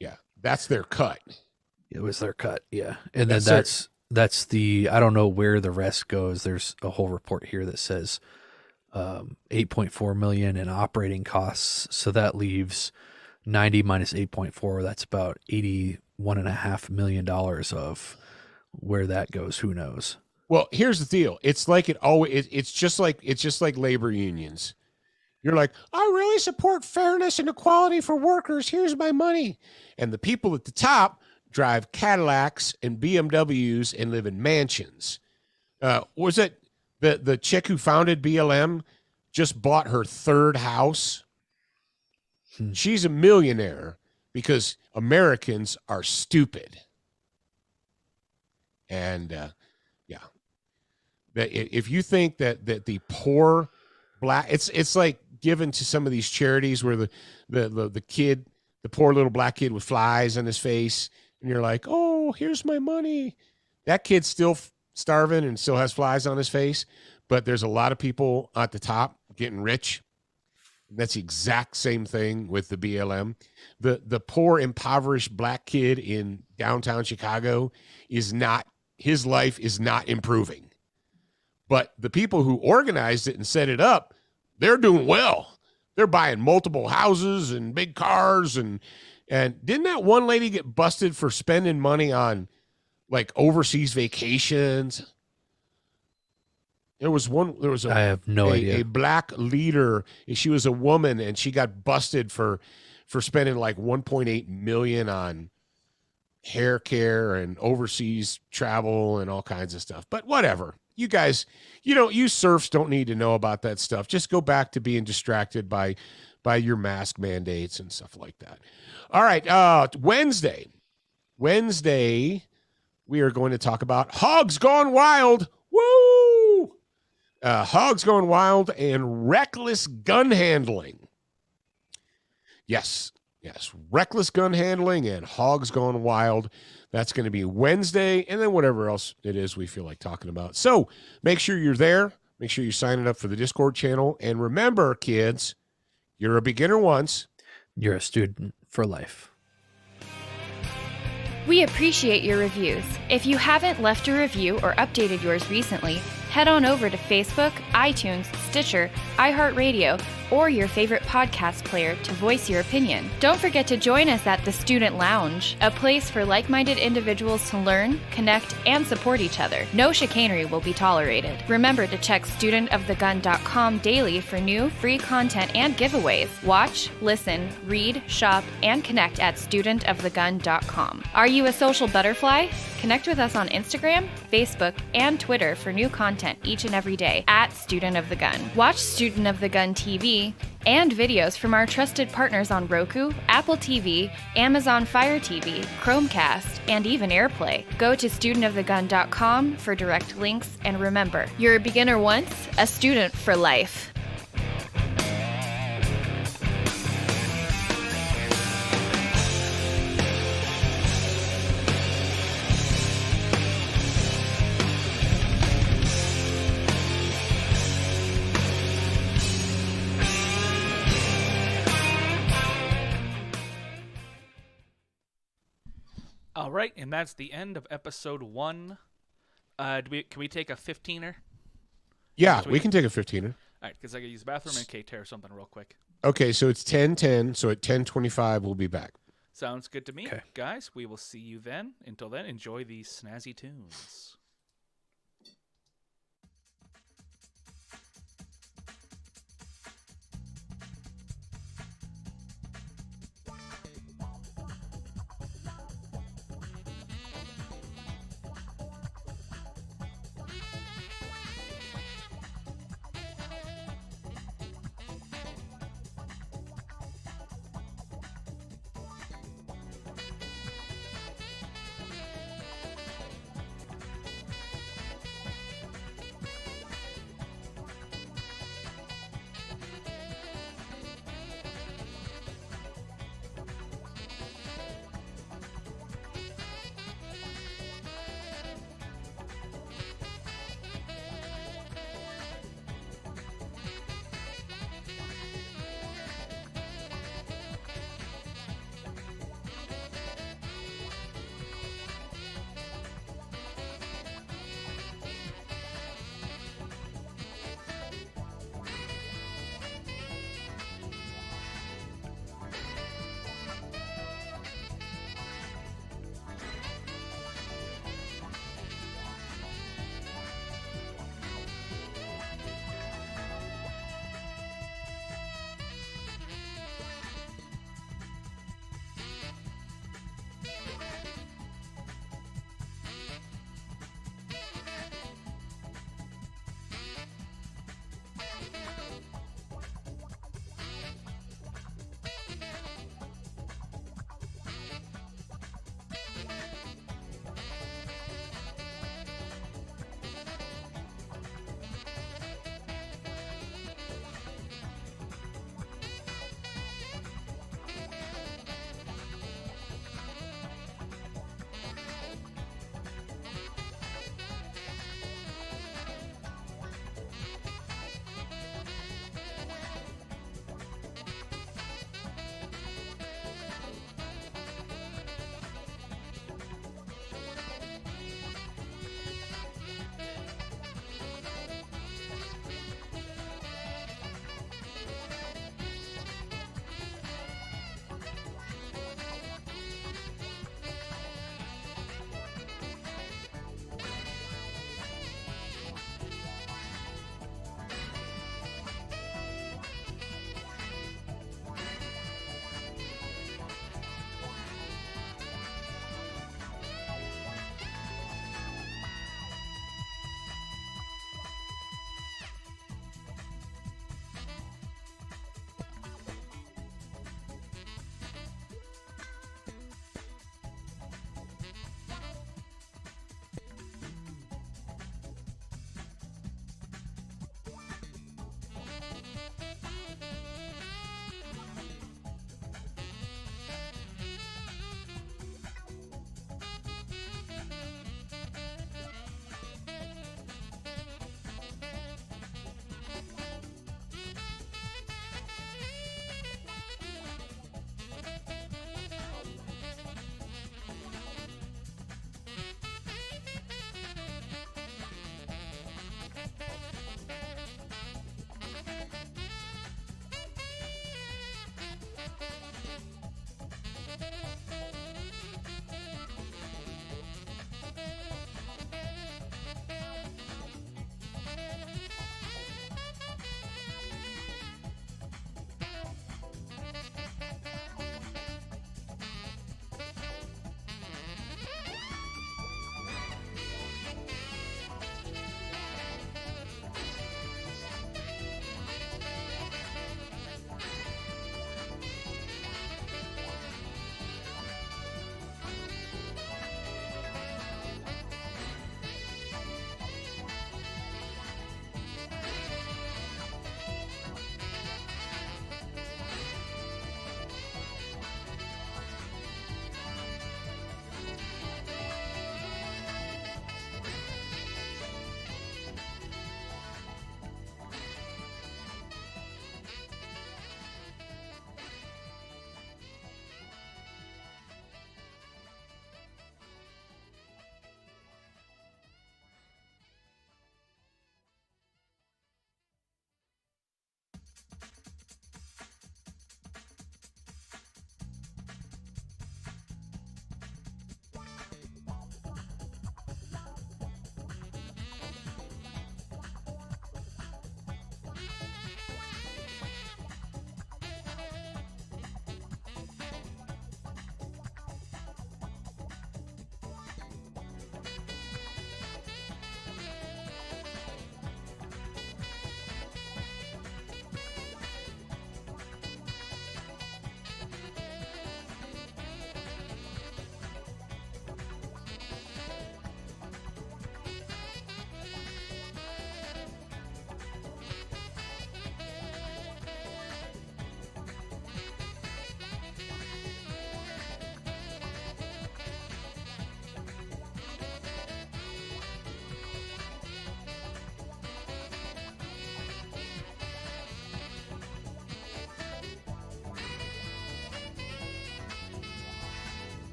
Yeah, that's their cut. It was their cut, yeah. And then that's the, I don't know where the rest goes. There's a whole report here that says $8.4 million in operating costs. So that leaves 90 minus 8.4. That's about $81.5 million of where that goes. Who knows? Well, here's the deal. It's like it's just like labor unions. You're like, I really support fairness and equality for workers. Here's my money. And the people at the top drive Cadillacs and BMWs and live in mansions. Was it the chick who founded BLM just bought her third house? She's a millionaire because Americans are stupid. And if you think that the poor black, it's like given to some of these charities where the kid, the poor little black kid with flies on his face, and you're like, oh, here's my money. That kid's still starving and still has flies on his face, but there's a lot of people at the top getting rich. That's the exact same thing with the BLM. The poor, impoverished black kid in downtown Chicago his life is not improving. But the people who organized it and set it up, they're doing well. They're buying multiple houses and big cars. And didn't that one lady get busted for spending money on like overseas vacations? I have no idea. A black leader. She was a woman, and she got busted for spending like $1.8 million on hair care and overseas travel and all kinds of stuff. But whatever. You guys, you serfs don't need to know about that stuff. Just go back to being distracted by your mask mandates and stuff like that. All right. Wednesday, we are going to talk about Hogs Gone Wild. Woo! Hogs Gone Wild and reckless gun handling. Yes, reckless gun handling and Hogs Gone Wild. That's going to be Wednesday, and then whatever else it is we feel like talking about. So make sure you're there. Make sure you're signing up for the Discord channel. And remember, kids, you're a beginner once. You're a student for life. We appreciate your reviews. If you haven't left a review or updated yours recently, head on over to Facebook, iTunes, Stitcher, iHeartRadio, or your favorite podcast player to voice your opinion. Don't forget to join us at the Student Lounge, a place for like-minded individuals to learn, connect, and support each other. No chicanery will be tolerated. Remember to check studentofthegun.com daily for new, free content and giveaways. Watch, listen, read, shop, and connect at studentofthegun.com. Are you a social butterfly? Connect with us on Instagram, Facebook, and Twitter for new content each and every day at Student of the Gun. Watch Student of the Gun TV and videos from our trusted partners on Roku, Apple TV, Amazon Fire TV, Chromecast, and even AirPlay. Go to studentofthegun.com for direct links, and remember, you're a beginner once, a student for life. All right, and that's the end of episode 1. Can we take a 15er? Yeah, we can take a 15er. All right, because I got to use the bathroom and tear something real quick. Okay, so it's 10:10, so at 10:25 we'll be back. Sounds good to me. Okay. Guys, we will see you then. Until then, enjoy these snazzy tunes.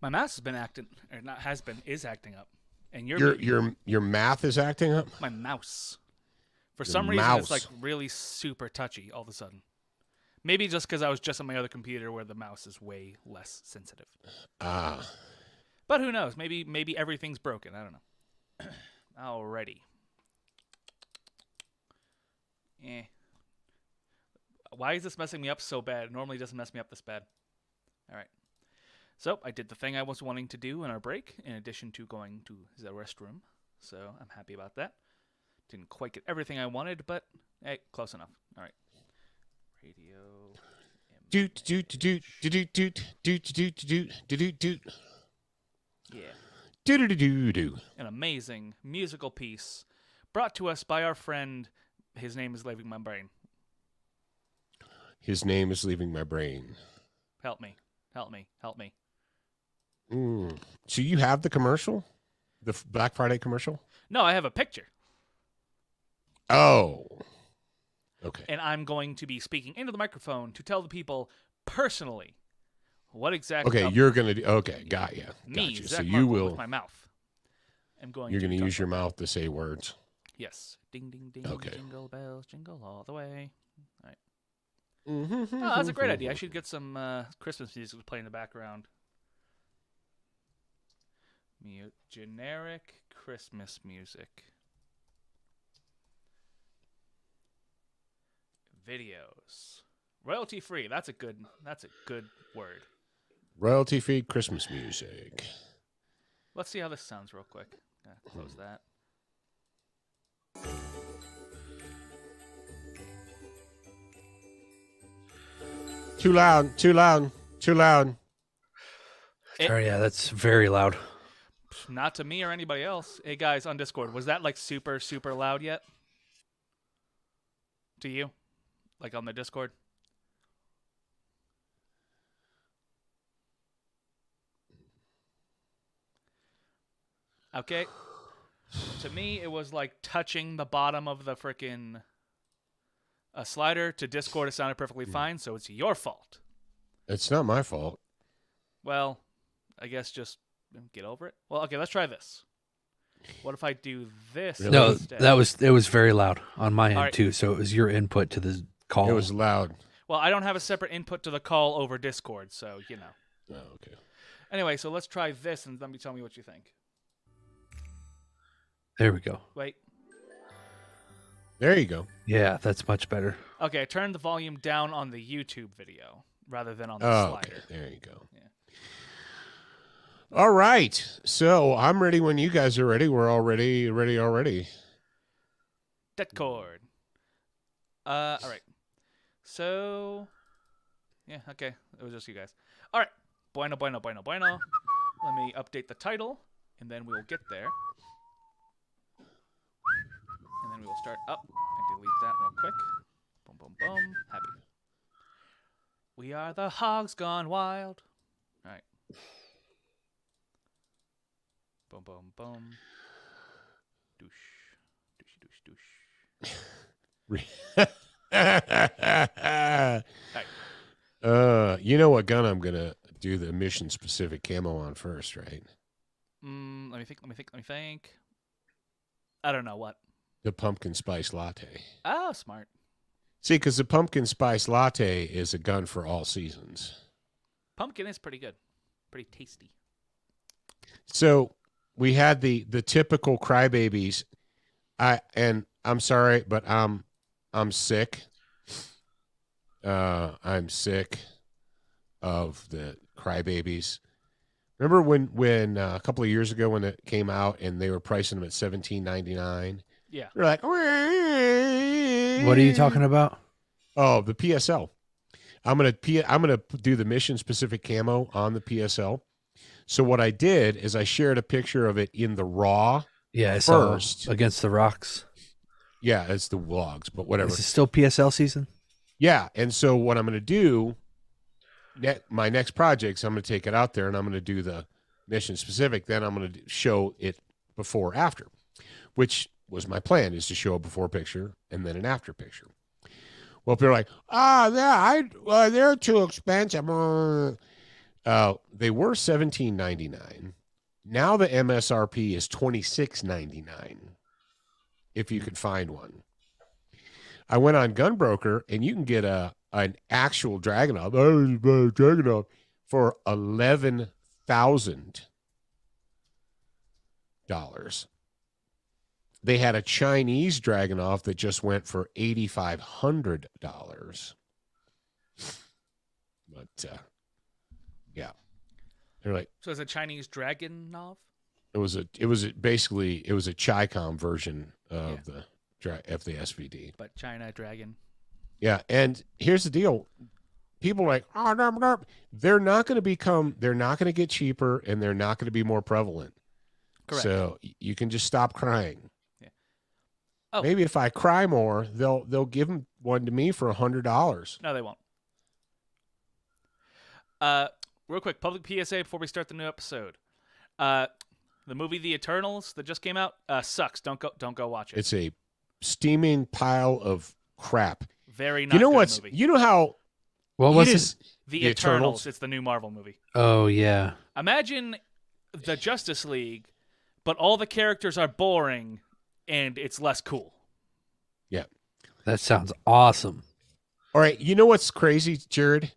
My mouse has been acting, or not has been, is acting up. And your Your math is acting up? my mouse. For Your some reason, it's like mouse. really super touchy all of a sudden. Maybe just because I was just on my other computer where the mouse is way less sensitive. Ah. But who knows? Maybe everything's broken. I don't know. Alrighty. Why is this messing me up so bad? It normally doesn't mess me up this bad. Alright. So, I did the thing I was wanting to do in our break, in addition to going to the restroom. So, I'm happy about that. Didn't quite get everything I wanted, but hey, close enough. Alright. Radio. Doot doot doot doot doot doot doot doot doot doot. Yeah. Doot doot doot doot. An amazing musical piece brought to us by our friend. His name is leaving my brain. His name is leaving my brain. Help me. Help me. Help me. So you have the commercial? The Black Friday commercial? No, I have a picture. Oh. Okay. And I'm going to be speaking into the microphone to tell the people personally what exactly. Okay, you're going to do. Okay, got you. Me, Got you. Zach So you Markle, will. with my mouth. I'm going. You're to going to talk use your about mouth to say words. that. Yes. Ding ding ding. Okay. Jingle bells, jingle all the way. All right. Mm-hmm. Oh, that's a great idea. I should get some Christmas music to play in the background. Generic Christmas music. Videos. Royalty free. That's a good word. Royalty free Christmas music. Let's see how this sounds real quick. Close that. Too loud. Too loud. Too loud. Sorry, yeah, that's very loud. Not to me or anybody else. Hey guys on Discord, was that like super super loud yet? To you? Like on the Discord? Okay. To me, it was like touching the bottom of the frickin' slider. To Discord, it sounded perfectly fine, so it's your fault. It's not my fault. Well, I guess just get over it. Well, okay, let's try this. What if I do this Really? No, instead? it was very loud on my end All right. too. So it was your input to the call. It was loud. Well, I don't have a separate input to the call over Discord, so, you know. Oh, okay. Anyway, so let's try this and let me tell me what you think. There we go. Wait. There you go. Yeah, that's much better. Okay, I turned the volume down on the YouTube video rather than on the Oh, slider. okay. There you go. Yeah. All right. So I'm ready when you guys are ready. We're all ready already. Discord. All right. So, yeah, okay. It was just you guys. All right. Bueno, bueno, bueno, bueno. Let me update the title, and then we'll get there. And then we will start up and delete that real quick. Boom, boom, boom. Happy. We are the Hogs gone wild. All right. Boom, boom, boom. Douche. Douche, douche, douche. You know what gun I'm gonna do the mission specific camo on first, right? Let me think. I don't know what. The pumpkin spice latte. Oh, smart. See, because the pumpkin spice latte is a gun for all seasons. Pumpkin is pretty good. Pretty tasty. So we had the typical crybabies. I'm sorry, but I'm sick. I'm sick of the crybabies. Remember when a couple of years ago when it came out and they were pricing them at $17.99? Yeah. They're like, What are you talking about? Oh, the PSL. I'm gonna do the mission specific camo on the PSL. So what I did is I shared a picture of it in the raw. Yeah, I saw First. Against the Rocks. Yeah, it's the vlogs, but whatever. Is it still PSL season? Yeah, and so what I'm going to do, my next projects, I'm going to take it out there and I'm going to do the mission specific. Then I'm going to show it before after, which was my plan, is to show a before picture and then an after picture. Well, people are like, they're too expensive. They were $17.99. Now the MSRP is $26.99. If you could find one. I went on Gunbroker, and you can get an actual Dragunov, for $11,000. They had a Chinese Dragunov that just went for $8,500. But yeah, they're like, So it's a Chinese Dragunov? it was basically a Chi-Com version of the SVD. But China Dragon. Yeah, and here's the deal. People are like, oh, no. They're not going to get cheaper, and they're not going to be more prevalent. Correct. So you can just stop crying. Yeah. Oh. Maybe if I cry more, they'll give them one to me for $100. No, they won't. Real quick, public PSA before we start the new episode. The movie The Eternals that just came out sucks. Don't go watch it. It's a steaming pile of crap. Very not You know good what's? movie. You know how? What was is it? The The Eternals. Eternals? It's the new Marvel movie. Oh, yeah. Imagine the Justice League, but all the characters are boring and it's less cool. Yeah. That sounds awesome. All right. You know what's crazy, Jared?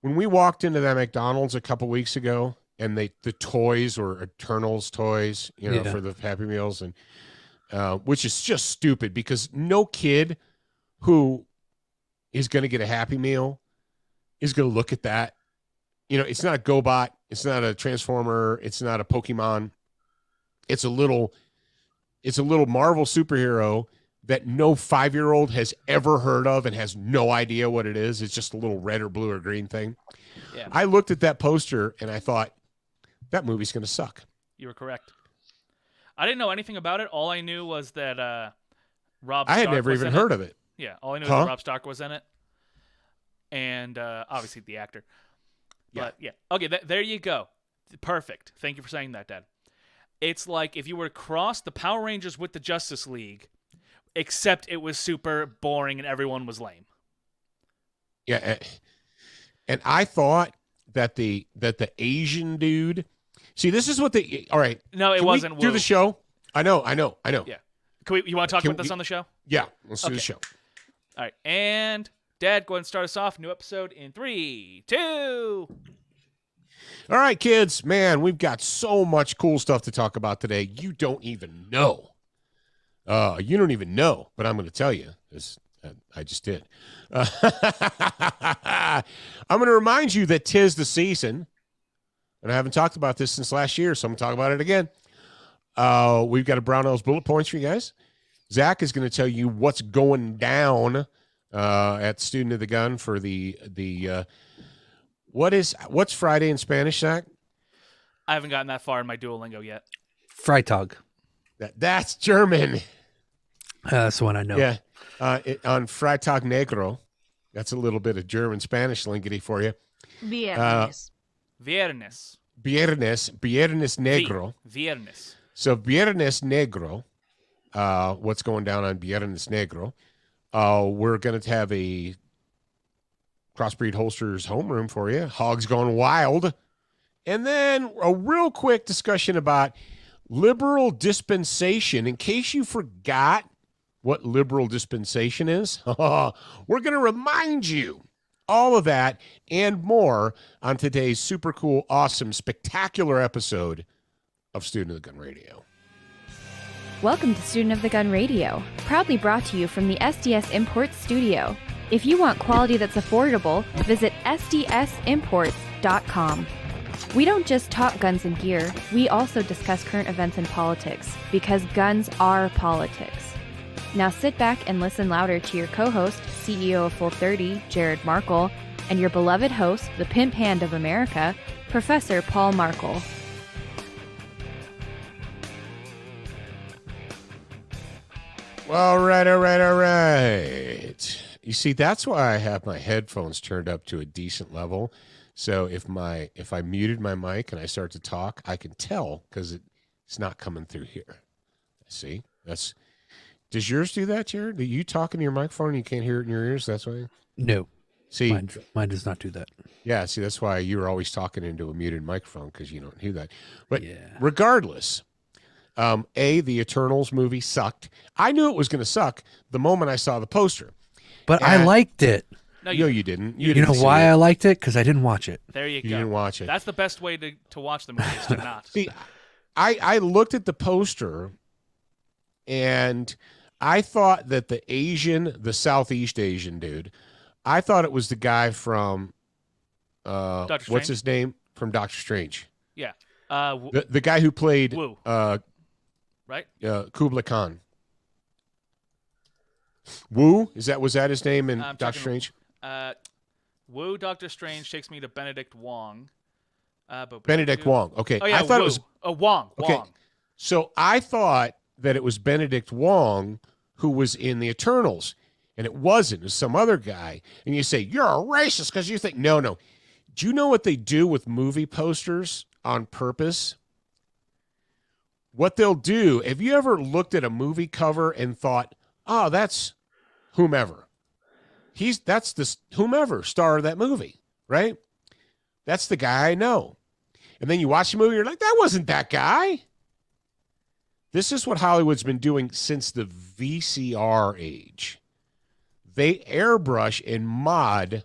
When we walked into that McDonald's a couple weeks ago, and the toys were Eternals toys, Yeah. for the Happy Meals, and which is just stupid because no kid who is going to get a Happy Meal is going to look at that. It's not a GoBot. It's not a Transformer. It's not a Pokemon. It's a little Marvel superhero that no 5-year-old has ever heard of and has no idea what it is. It's just a little red or blue or green thing. Yeah. I looked at that poster and I thought, that movie's going to suck. You were correct. I didn't know anything about it. All I knew was that Rob I had Stark never was even in heard it. of it. Yeah, all I knew Huh? was that Rob Stark was in it. And obviously the actor. But yeah. Okay, there you go. Perfect. Thank you for saying that, Dad. It's like if you were to cross the Power Rangers with the Justice League, except it was super boring and everyone was lame. Yeah, and I thought that the Asian dude. See, this is what all right. No, it Can wasn't we do Wu. the show? I know. Yeah. You want to talk Can about this we- on the show? Yeah, let's do Okay. the show. All right. And Dad, go ahead and start us off. New episode in 3, 2. All right, kids. Man, we've got so much cool stuff to talk about today. You don't even know. You don't even know, but I'm going to tell you. I just did. I'm going to remind you that 'tis the season, and I haven't talked about this since last year, so I'm going to talk about it again. We've got a Brownell's bullet points for you guys. Zach is going to tell you what's going down at Student of the Gun for the what's Friday in Spanish, Zach? I haven't gotten that far in my Duolingo yet. Freitag. That's German. That's the one I know. Yeah. On Freitag Negro. That's a little bit of German Spanish linkity for you. Viernes. Viernes. Viernes Negro. Viernes. So Viernes Negro, what's going down on Viernes Negro? We're going to have a Crossbreed Holsters homeroom for you. Hogs Gone Wild. And then a real quick discussion about liberal dispensation. In case you forgot what liberal dispensation is, we're going to remind you all of that and more on today's super cool, awesome, spectacular episode of Student of the Gun Radio. Welcome to Student of the Gun Radio, proudly brought to you from the SDS Imports studio. If you want quality that's affordable, visit SDSimports.com. We don't just talk guns and gear, we also discuss current events and politics, because guns are politics. Now sit back and listen louder to your co-host, CEO of Full 30, Jared Markle, and your beloved host, the pimp hand of America, Professor Paul Markle. All right. You see, that's why I have my headphones turned up to a decent level. So if I muted my mic and I start to talk, I can tell because it's not coming through here. See, does yours do that, Jared? Do you talk into your microphone and you can't hear it in your ears? That's why. No. See, Mine does not do that. yeah, see, that's why you were always talking into a muted microphone because you don't hear that. But Yeah. regardless, the Eternals movie sucked. I knew it was going to suck the moment I saw the poster. But I liked it. No, No, you didn't. You didn't know see why it. I liked it? Because I didn't watch it. there you You go. didn't watch it. That's the best way to watch the movie is to not. See, I looked at the poster, and I thought that the Southeast Asian dude, I thought it was the guy from, Doctor what's Strange? his name? From Doctor Strange. Yeah. The guy who played Wu. Right? Kublai Khan. Wu? Was that his name in I'm Doctor checking- Strange? Wu, Doctor Strange takes me to Benedict Wong. Benedict Wong. Okay. Oh, yeah, I thought Wu. it was Wong. Okay. Wong. So I thought that it was Benedict Wong who was in the Eternals, and it wasn't. It was some other guy. And you say, you're a racist because you think, no. Do you know what they do with movie posters on purpose? What they'll do, have you ever looked at a movie cover and thought, oh, that's whomever? That's this whomever star of that movie, right? That's the guy I know. And then you watch the movie, you're like, that wasn't that guy. This is what Hollywood's been doing since the VCR age. They airbrush and mod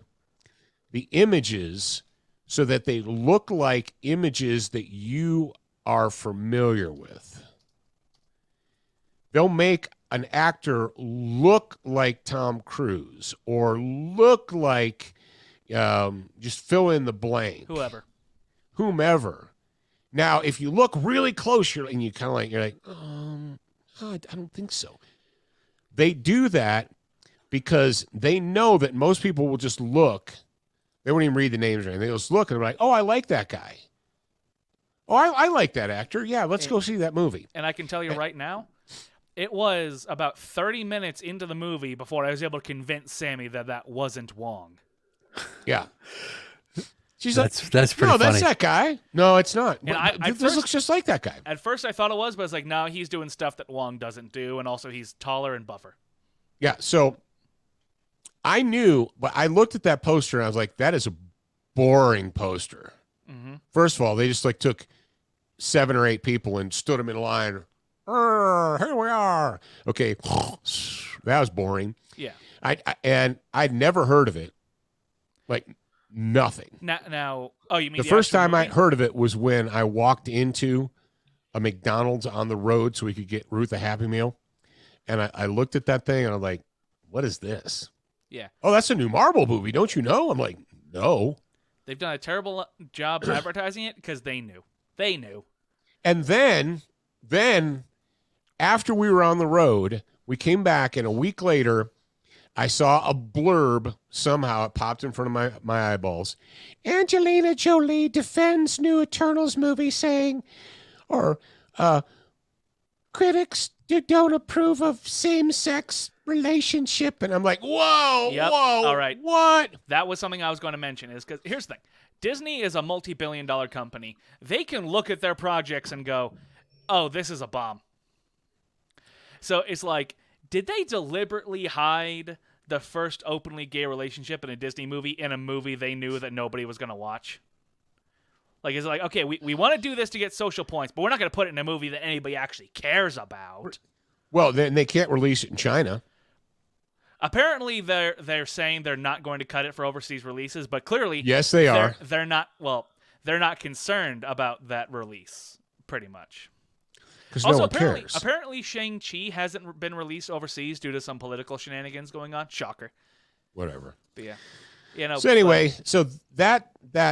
the images so that they look like images that you are familiar with. They'll make an actor look like Tom Cruise or look like just fill in the blank. Whomever. Now, if you look really close, you're like, oh, I don't think so. They do that because they know that most people will just look. They won't even read the names or anything. They'll just look and they're like, oh, I like that guy. Oh, I like that actor. Yeah, let's go see that movie. And I can tell you right now, it was about 30 minutes into the movie before I was able to convince Sammy that wasn't Wong. Yeah. She's That's like, pretty no, funny. that's that guy. No, it's not. And This looks just like that guy. At first I thought it was, but I was like, no, he's doing stuff that Wong doesn't do, and also he's taller and buffer. Yeah, so I knew, but I looked at that poster and I was like, that is a boring poster. Mm-hmm. First of all, they just took 7 or 8 people and stood them in line. Here we are. Okay, that was boring. Yeah. And I'd never heard of it. Like nothing. Now, oh, you mean the first time I movie? heard of it was when I walked into a McDonald's on the road so we could get Ruth a Happy Meal. And I looked at that thing and I'm like, what is this? Yeah. Oh, that's a new Marvel movie. Don't you know? I'm like, no. They've done a terrible job advertising it because they knew. They knew. And then after we were on the road, we came back and a week later, I saw a blurb. Somehow it popped in front of my eyeballs. Angelina Jolie defends new Eternals movie saying, or critics don't approve of same-sex relationship. And I'm like, whoa, Yep. whoa, All right. what? That was something I was going to mention. Is because here's the thing: Disney is a multi-billion-dollar company. They can look at their projects and go, "Oh, this is a bomb." So it's like, did they deliberately hide the first openly gay relationship in a Disney movie in a movie they knew that nobody was going to watch? Like, it's like, okay, we want to do this to get social points, but we're not going to put it in a movie that anybody actually cares about. Well, then they can't release it in China. Apparently, they're saying they're not going to cut it for overseas releases, but clearly, Yes, they are. They're not. Well, they're not concerned about that release, pretty much. Because Also, no one cares. apparently, Shang-Chi hasn't been released overseas due to some political shenanigans going on. Shocker. Whatever. But yeah, you know. So anyway, so that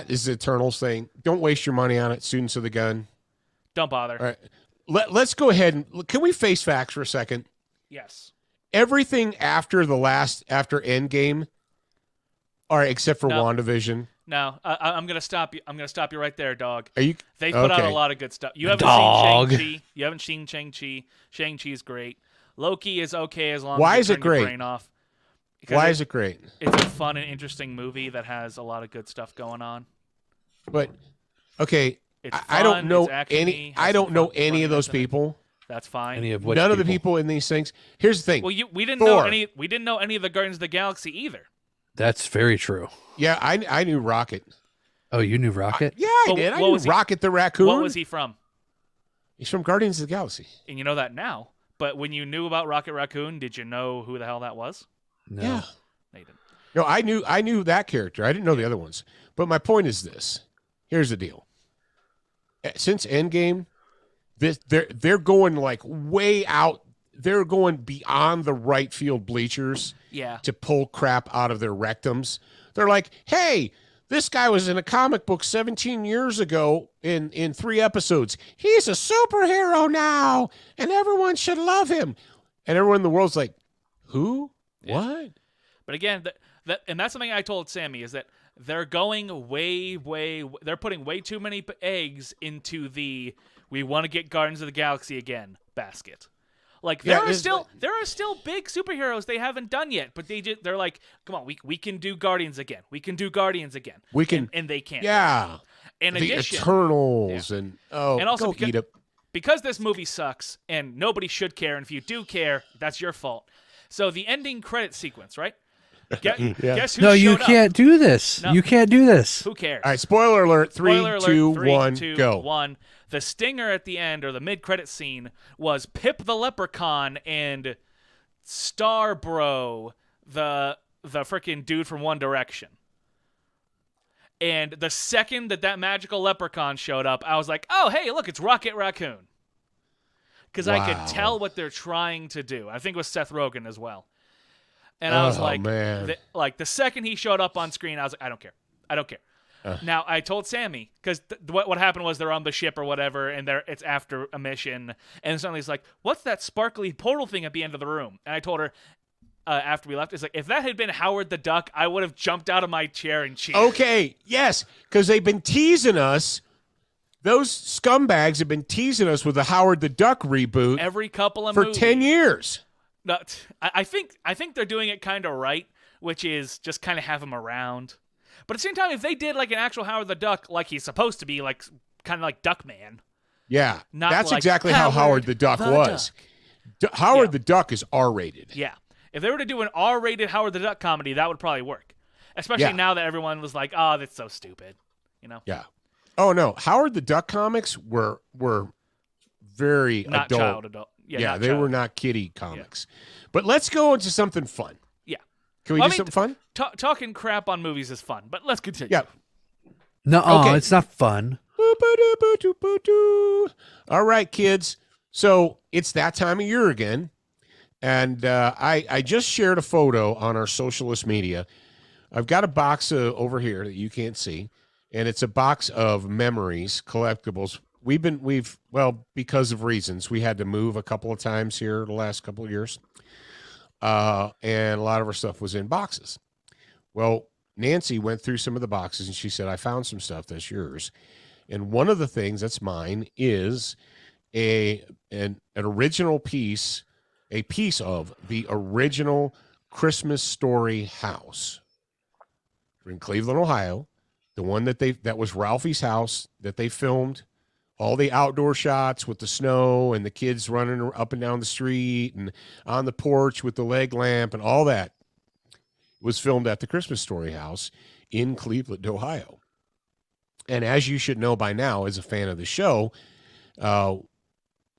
is the Eternals thing. Don't waste your money on it. Students of the gun. Don't bother. All right. Let's go ahead and can we face facts for a second? Yes. Everything after Endgame, all right, except for No. WandaVision. No, I'm gonna stop you. I'm gonna stop you right there, dog. Are you? They put out a okay. lot of good stuff. You haven't Dog. seen Shang-Chi. You haven't seen Shang-Chi. Shang-Chi's great. Loki is okay as long Why as is you it turn your great? brain off. Because Why is it great? It's a fun and interesting movie that has a lot of good stuff going on. But okay, It's I don't fun, know it's actiony, any. has I some don't know fun any of those events in it. people. That's fine. Any of which None of the people? people in these things. Here's the thing. Well, we didn't know Thor. any. We didn't know any of the Guardians of the Galaxy either. That's very true. Yeah, I knew Rocket. Oh, you knew Rocket? Yeah, I But did. I what knew was he- Rocket the raccoon. What was he from? He's from Guardians of the Galaxy. And you know that now. But when you knew about Rocket Raccoon, did you know who the hell that was? No. Yeah. No, you didn't. No, I knew that character. I didn't know the other ones. But my point is this. Here's the deal. Since Endgame, they're going like way out. They're going beyond the right field bleachers Yeah. to pull crap out of their rectums. They're like, hey, this guy was in a comic book 17 years ago in 3 episodes. He's a superhero now, and everyone should love him. And everyone in the world's like, who? Yeah. What? But again, and that's something I told Sammy is that they're going they're putting way too many eggs into the we want to get Guardians of the Galaxy again basket. Like there are still big superheroes they haven't done yet, but they're like, come on, we can do Guardians again. We can do Guardians again. We can, and they can't. Yeah. In The addition, Eternals Yeah. and also go eat it. because this movie sucks and nobody should care, and if you do care, that's your fault. So the ending credit sequence, right? Guess who No, you showed up? can't do this. No. You can't do this. Who cares? All right, spoiler alert. Spoiler alert, 3, 2, 3, 1, 2, go. 1. The stinger at the end, or the mid-credit scene, was Pip the Leprechaun and Starbro, the freaking dude from One Direction. And the second that magical leprechaun showed up, I was like, oh, hey, look, it's Rocket Raccoon. Because I could Wow. tell what they're trying to do. I think it was Seth Rogen as well. And I was like, man. the second he showed up on screen, I was like, I don't care. I don't care. Now, I told Sammy, because what happened was they're on the ship or whatever, and it's after a mission, and suddenly he's like, what's that sparkly portal thing at the end of the room? And I told her, after we left, it's like, if that had been Howard the Duck, I would have jumped out of my chair and cheered. Okay, yes, because they've been teasing us. Those scumbags have been teasing us with the Howard the Duck reboot Every couple of for movies. 10 years. No, I think they're doing it kind of right, which is just kind of have him around. But at the same time, if they did like an actual Howard the Duck, like he's supposed to be, like kind of like Duckman. Yeah, Not that's like exactly how Howard the Duck was. Howard Yeah. the Duck is R-rated. Yeah. If they were to do an R-rated Howard the Duck comedy, that would probably work. Especially Yeah. now that everyone was like, oh, that's so stupid. You know? Yeah. Oh, no. Howard the Duck comics were very Not adult. Yeah, Yeah, not they child. were not kiddie comics. But let's go into something fun. Yeah. Can we Well, do something fun? Talking crap on movies is fun, but let's continue. Yeah. No, Okay. it's not fun. Boo-ba-doo-boo-doo-boo-doo. All right, kids. So it's that time of year again. And I just shared a photo on our socialist media. I've got a box over here that you can't see. And it's a box of memories, collectibles. Because of reasons, we had to move a couple of times here the last couple of years. And a lot of our stuff was in boxes. Well, Nancy went through some of the boxes and she said, I found some stuff that's yours. And one of the things that's mine is an original piece, a piece of the original Christmas Story house in Cleveland, Ohio. The one that was Ralphie's house that they filmed all the outdoor shots with the snow and the kids running up and down the street and on the porch with the leg lamp and all that was filmed at the Christmas Story house in Cleveland, Ohio. And as you should know by now, as a fan of the show, an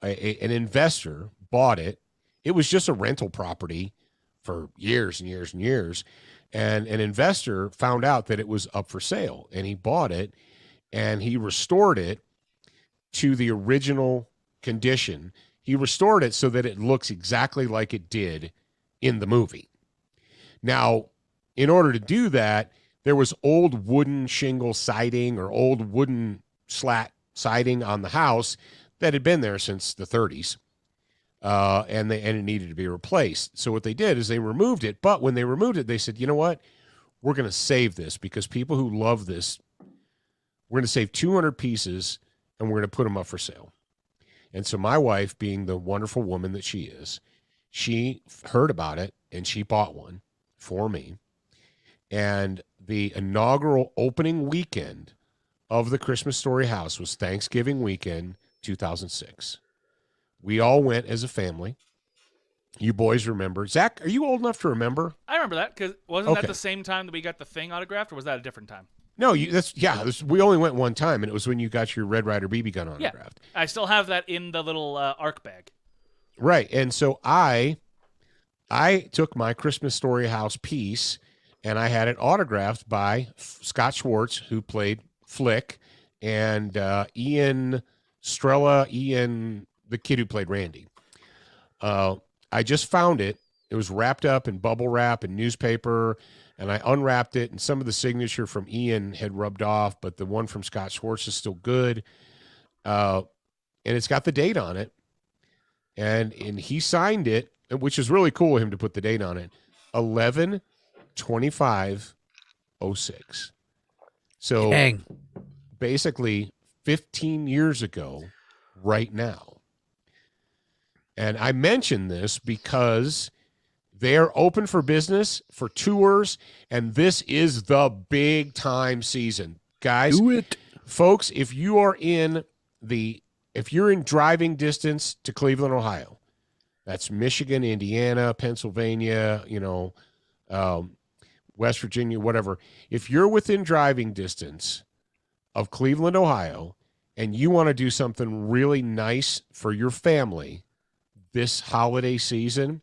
investor bought it. It was just a rental property for years and years and years. And an investor found out that it was up for sale, and he bought it, and he restored it to the original condition. He restored it so that it looks exactly like it did in the movie. Now, in order to do that, there was old wooden shingle siding or old wooden slat siding on the house that had been there since the 30s. And it needed to be replaced. So what they did is they removed it. But when they removed it, they said, you know what? We're going to save this because people who love this, we're going to save 200 pieces and we're going to put them up for sale. And so my wife, being the wonderful woman that she is, she heard about it and she bought one for me. And the inaugural opening weekend of the Christmas Story house was Thanksgiving weekend, 2006. We all went as a family. You boys remember. Zach, are you old enough to remember? I remember that because wasn't Okay. that the same time that we got the thing autographed, or was that a different time? No, we only went one time, and it was when you got your Red Ryder BB gun Yeah, autographed. I still have that in the little ARC bag. Right, and so I took my Christmas Story House piece, and I had it autographed by Scott Schwartz, who played Flick, and Ian Strella, the kid who played Randy. I just found it. It was wrapped up in bubble wrap and newspaper, and I unwrapped it, and some of the signature from Ian had rubbed off, but the one from Scott Schwartz is still good. And it's got the date on it, and he signed it, which is really cool of him to put the date on it, 11/25/06. So Dang. basically 15 years ago right now. And I mention this because they're open for business for tours, and this is the big time season. Guys, Do it. folks, if you're in driving distance to Cleveland, Ohio, that's Michigan, Indiana, Pennsylvania, West Virginia, whatever. If you're within driving distance of Cleveland, Ohio, and you want to do something really nice for your family this holiday season,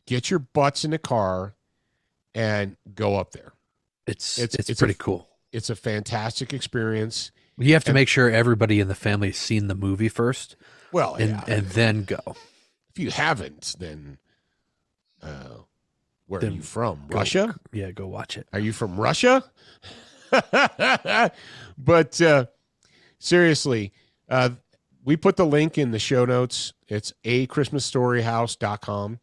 get your butts in the car and go up there. It's pretty cool. It's a fantastic experience. You have to make sure everybody in the family has seen the movie first, Well, and then go. if you haven't, then where Then are you from? Go- Russia? Yeah, go watch it. Are you from Russia? But seriously, we put the link in the show notes. It's achristmasstoryhouse.com.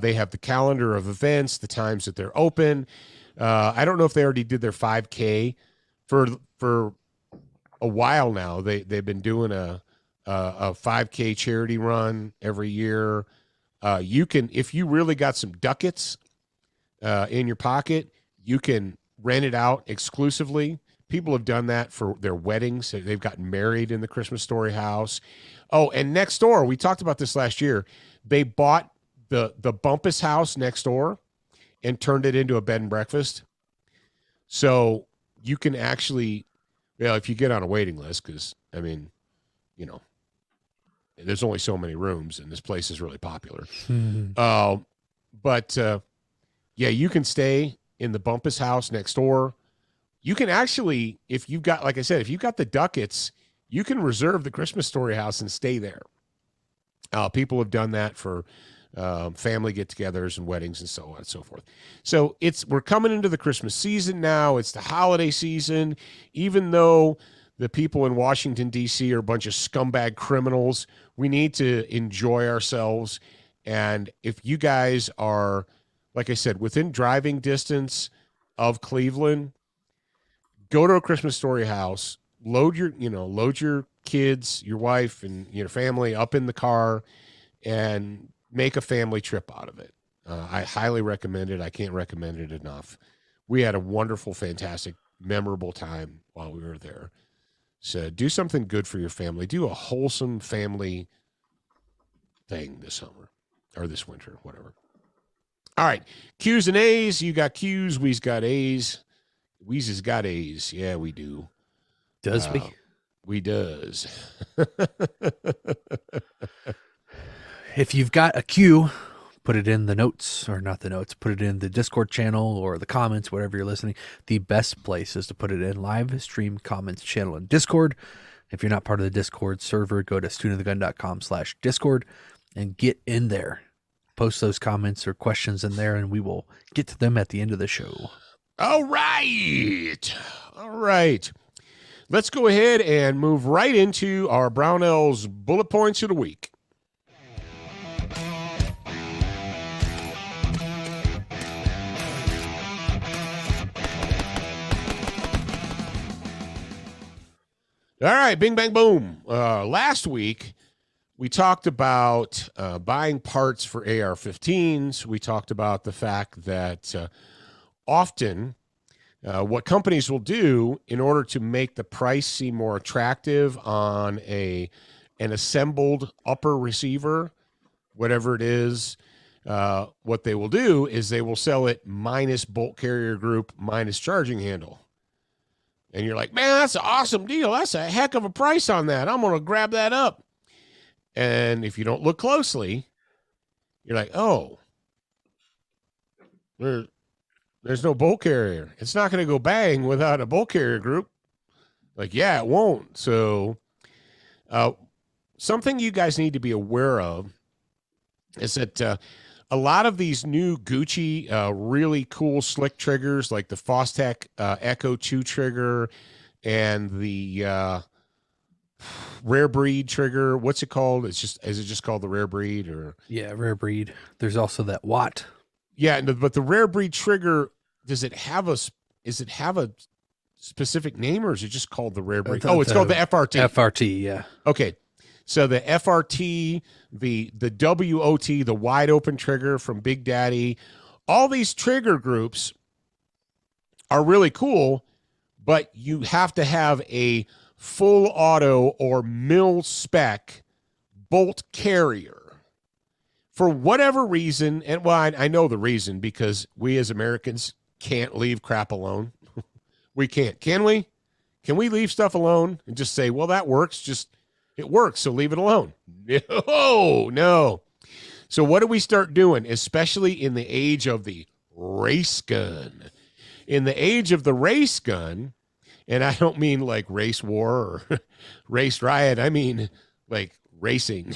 They have the calendar of events, the times that they're open. I don't know if they already did their 5K for a while now. They've been doing a 5K charity run every year. You can, if you really got some ducats in your pocket, you can rent it out exclusively. People have done that for their weddings. They've gotten married in the Christmas Story House. Oh, and next door, we talked about this last year. They bought the Bumpus house next door and turned it into a bed and breakfast. So you can actually, if you get on a waiting list, because, I mean, there's only so many rooms, and this place is really popular. But you can stay in the Bumpus house next door. You can actually, if you've got, like I said, if you've got the ducats, you can reserve the Christmas Story House and stay there. People have done that for family get-togethers and weddings and so on and so forth. So we're coming into the Christmas season now. It's the holiday season. Even though the people in Washington, D.C. are a bunch of scumbag criminals, we need to enjoy ourselves. And if you guys are, like I said, within driving distance of Cleveland, go to a Christmas Story House, load your kids, your wife, and your family up in the car, and make a family trip out of it. I highly recommend it. I can't recommend it enough. We had a wonderful, fantastic, memorable time while we were there. So do something good for your family. Do a wholesome family thing this summer or this winter, whatever. All right. Q's and A's. You got Q's. We's got A's. Weezy's got A's. Yeah, we do. Does we? We does. If you've got a Q, put it in the notes, or not the notes, put it in the Discord channel or the comments, whatever you're listening. The best place is to put it in live stream comments channel in Discord. If you're not part of the Discord server, go to studentofthegun.com/Discord and get in there. Post those comments or questions in there, and we will get to them at the end of the show. All right. Let's go ahead and move right into our Brownells bullet points of the week. All right, bing, bang, boom. Last week, we talked about buying parts for AR-15s. We talked about the fact that often what companies will do in order to make the price seem more attractive on an assembled upper receiver, whatever it is, what they will do is they will sell it minus bolt carrier group, minus charging handle. And you're like, man, that's an awesome deal. That's a heck of a price on that. I'm going to grab that up. And if you don't look closely, you're like, oh, there's no bolt carrier. It's not going to go bang without a bolt carrier group. Like, yeah, it won't. So something you guys need to be aware of is that a lot of these new Gucci really cool slick triggers, like the Fostech Echo 2 trigger and the Rare Breed trigger. What's it called? Is it just called the Rare Breed? Or Yeah, Rare Breed. There's also that Watt. Yeah, but the Rare Breed trigger, does it have a specific name, or is it just called the Rare Breed? It's called the FRT. FRT, yeah. Okay. So the FRT, the WOT, the wide open trigger from Big Daddy, all these trigger groups are really cool, but you have to have a full auto or mil spec bolt carrier. For whatever reason, and well, I know the reason, because we as Americans can't leave crap alone. We can't. Can we? Can we leave stuff alone and just say, well, that works, it works, so leave it alone? No. So what do we start doing, especially in the age of the race gun? In the age of the race gun, and I don't mean like race war or race riot, I mean like racing.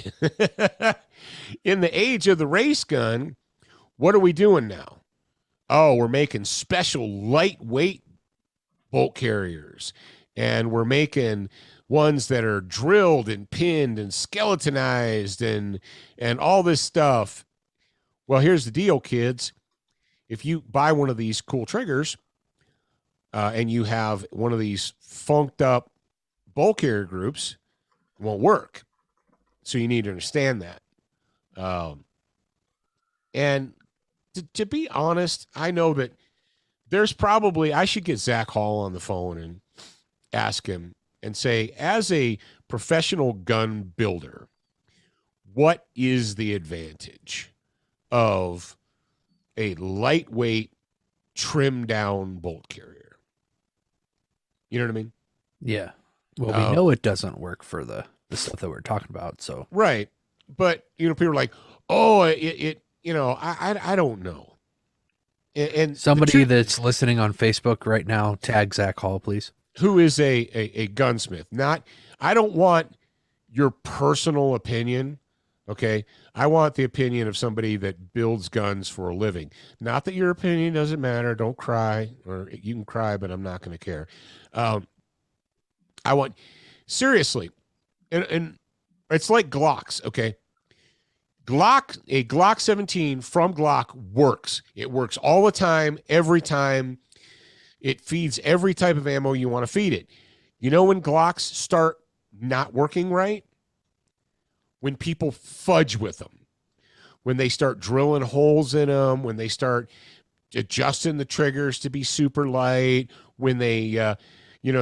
In the age of the race gun, what are we doing now? Oh, we're making special lightweight bolt carriers, and we're making ones that are drilled and pinned and skeletonized and all this stuff. Well, here's the deal, kids. If you buy one of these cool triggers and you have one of these funked up bolt carrier groups, it won't work. So you need to understand that. And to be honest, I know that there's probably, I should get Zach Hall on the phone and ask him and say, as a professional gun builder, what is the advantage of a lightweight, trimmed down bolt carrier? You know what I mean? Yeah. Well, we know it doesn't work for the stuff that we're talking about. So right. But, people are like, oh, I don't know. And somebody that's listening on Facebook right now, tag Zach Hall, please. Who is a gunsmith. I don't want your personal opinion, okay? I want the opinion of somebody that builds guns for a living. Not that your opinion doesn't matter. Don't cry, or you can cry, but I'm not going to care. Seriously, and it's like Glocks, okay? A Glock 17 from Glock works. It works all the time, every time. It feeds every type of ammo you want to feed it. You know when Glocks start not working right? When people fudge with them. When they start drilling holes in them. When they start adjusting the triggers to be super light. When they,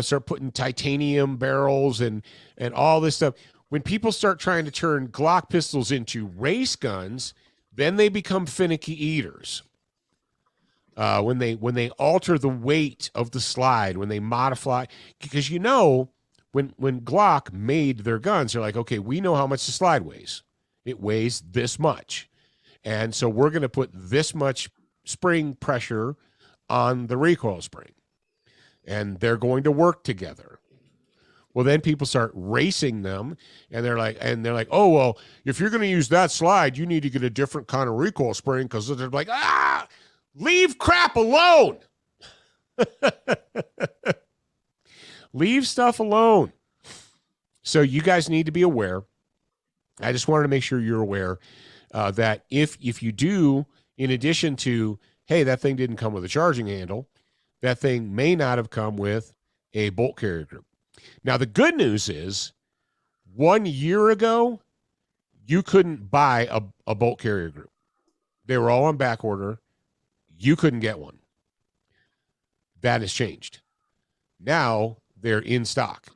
start putting titanium barrels and all this stuff. When people start trying to turn Glock pistols into race guns, then they become finicky eaters. When they alter the weight of the slide, when they modify, because when Glock made their guns, they're like, okay, we know how much the slide weighs. It weighs this much. And so we're going to put this much spring pressure on the recoil spring. And they're going to work together. Well, then people start racing them, and they're like, oh, well, if you're going to use that slide, you need to get a different kind of recoil spring, because they're like, leave crap alone. Leave stuff alone. So you guys need to be aware. I just wanted to make sure you're aware that if you do, in addition to, hey, that thing didn't come with a charging handle, that thing may not have come with a bolt carrier group. Now, the good news is 1 year ago, you couldn't buy a bolt carrier group. They were all on back order. You couldn't get one. That has changed. Now they're in stock.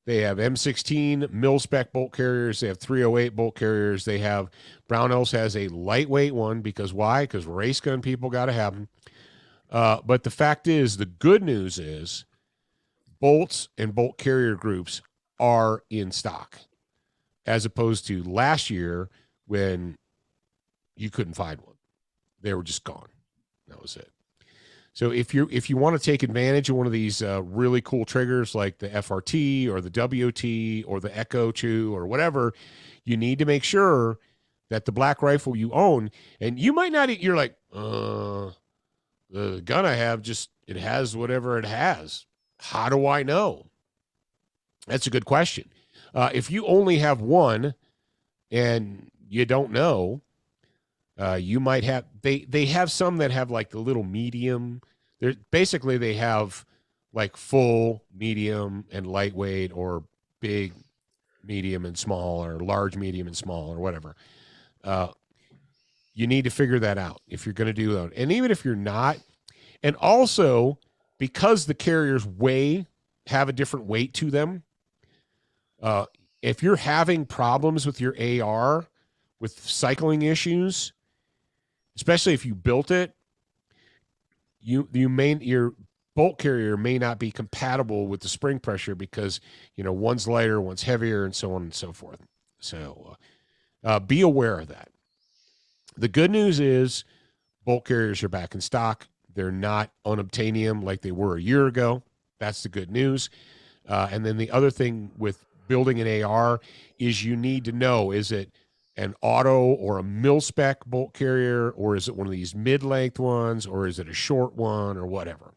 They have M16 mil-spec bolt carriers. They have 308 bolt carriers. They have Brownells has a lightweight one because why? Because race gun people got to have them. But the fact is, the good news is bolts and bolt carrier groups are in stock as opposed to last year when you couldn't find one. They were just gone. That was it. So if you want to take advantage of one of these really cool triggers like the FRT or the WT or the Echo 2 or whatever, you need to make sure that the black rifle you own, and you might not, you're like, the gun I have it has whatever it has. How do I know? That's a good question. If you only have one and you don't know, you might have, they have some that have like the little medium. They have like full, medium, and lightweight, or big, medium, and small, or large, medium, and small, or whatever. You need to figure that out if you're going to do that. And even if you're not, and also because the carriers have a different weight to them, if you're having problems with your AR, with cycling issues, especially if you built it, your bolt carrier may not be compatible with the spring pressure because, one's lighter, one's heavier, and so on and so forth. So be aware of that. The good news is bolt carriers are back in stock. They're not unobtainium like they were a year ago. That's the good news. And then the other thing with building an AR is you need to know, is it an auto or a mil-spec bolt carrier, or is it one of these mid-length ones, or is it a short one, or whatever?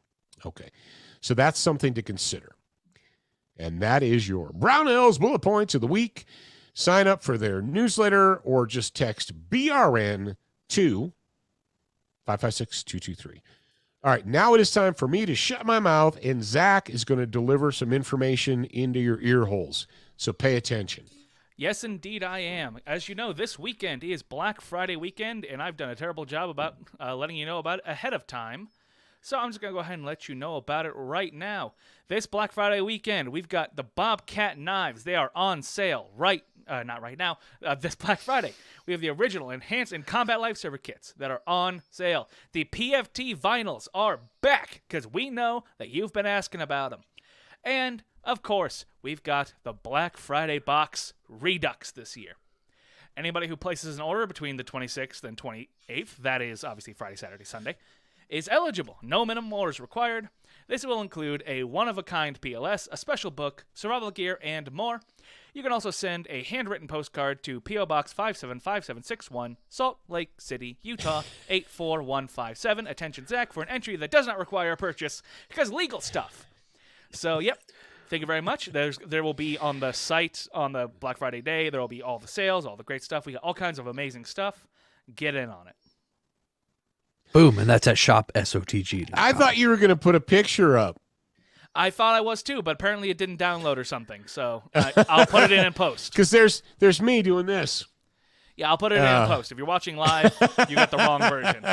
Okay, so that's something to consider. And that is your Brownells Bullet Points of the Week. Sign up for their newsletter or just text BRN to 556-223. All right, now it is time for me to shut my mouth, and Zach is going to deliver some information into your ear holes. So pay attention. Yes, indeed, I am. As you know, this weekend is Black Friday weekend, and I've done a terrible job about letting you know about it ahead of time. So I'm just going to go ahead and let you know about it right now. This Black Friday weekend, we've got the Bobcat knives. They are on sale not right now, this Black Friday. We have the original Enhanced and Combat Lifesaver kits that are on sale. The PFT vinyls are back because we know that you've been asking about them. And, of course, we've got the Black Friday box Redux this year. Anybody who places an order between the 26th and 28th, that is obviously Friday, Saturday, Sunday, is eligible. No minimum orders required. This will include a one-of-a-kind PLS, a special book, survival gear, and more. You can also send a handwritten postcard to P.O. Box 575761, Salt Lake City, Utah 84157. Attention, Zach, for an entry that does not require a purchase, because legal stuff. So, yep. Thank you very much. There will be on the site on the Black Friday day, there will be all the sales, all the great stuff. We got all kinds of amazing stuff. Get in on it. Boom, and that's at shop SOTG. I thought you were going to put a picture up. I thought I was too, but apparently it didn't download or something. So I'll put it in post. Because there's me doing this. Yeah, I'll put it in post. If you're watching live, you got the wrong version.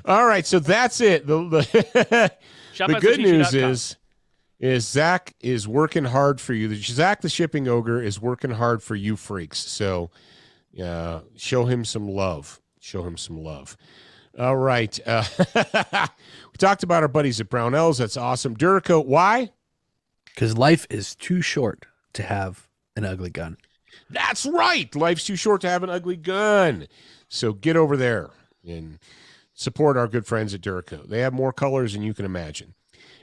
All right, so that's it. The good news is Zach is working hard for you. Zach the Shipping Ogre is working hard for you freaks. So show him some love. Show him some love. All right. We talked about our buddies at Brownells. That's awesome. Duracoat, why? Because life is too short to have an ugly gun. That's right. Life's too short to have an ugly gun. So get over there and support our good friends at Duracoat. They have more colors than you can imagine.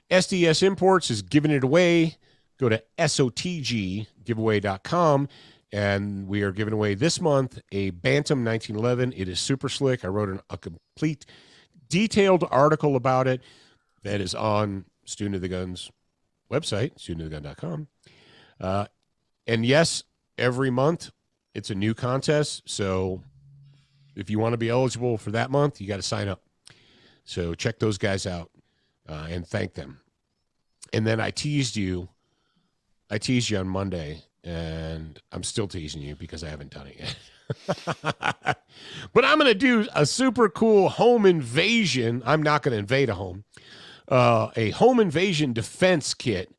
SDS Imports is giving it away. Go to SOTGgiveaway.com. And we are giving away this month a Bantam 1911. It is super slick. I wrote a complete detailed article about it that is on Student of the Gun's website, studentofthegun.com. And yes, every month it's a new contest. So if you want to be eligible for that month, you got to sign up. So check those guys out and thank them. And then I teased you on Monday. And I'm still teasing you because I haven't done it yet. But I'm going to do a super cool home invasion. I'm not going to invade a home invasion defense kit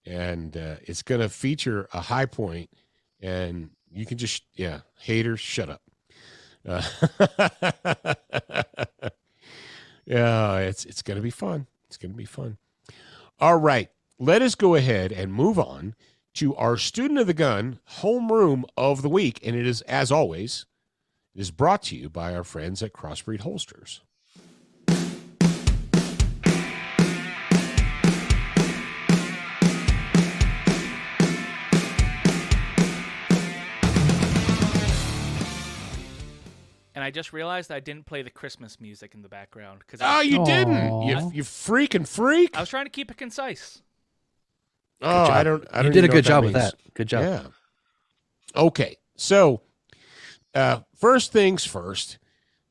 and it's going to feature a high point, and you can just, haters, shut up. Yeah, it's going to be fun. It's going to be fun. All right, let us go ahead and move on to our Student of the Gun homeroom of the week, and it is, as always, it is brought to you by our friends at Crossbreed Holsters. And I just realized I didn't play the Christmas music in the background because Oh, you didn't. Aw. You freaking freak. I was trying to keep it concise. Oh, I don't. You did a good job with that. Good job. Yeah. Okay. So, first things first.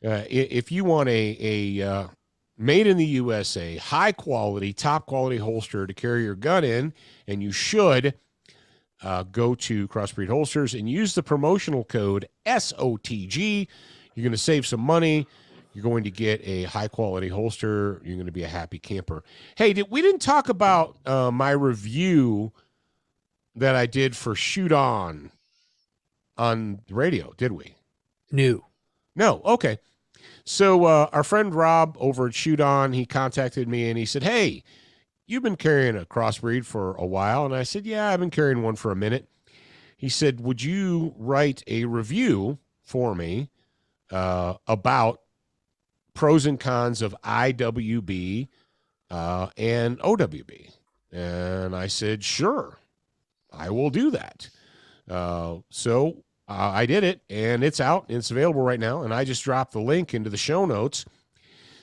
If you want a made in the USA, high quality, top quality holster to carry your gun in, and you should go to Crossbreed Holsters and use the promotional code SOTG. You're going to save some money. You're going to get a high-quality holster. You're going to be a happy camper. Hey, we didn't talk about my review that I did for Shoot On the radio, did we? New. No. Okay. So our friend Rob over at Shoot On, he contacted me, and he said, hey, you've been carrying a Crossbreed for a while. And I said, yeah, I've been carrying one for a minute. He said, would you write a review for me about pros and cons of IWB and OWB? And I said, sure, I will do that. So I did it, and it's out. And it's available right now, and I just dropped the link into the show notes.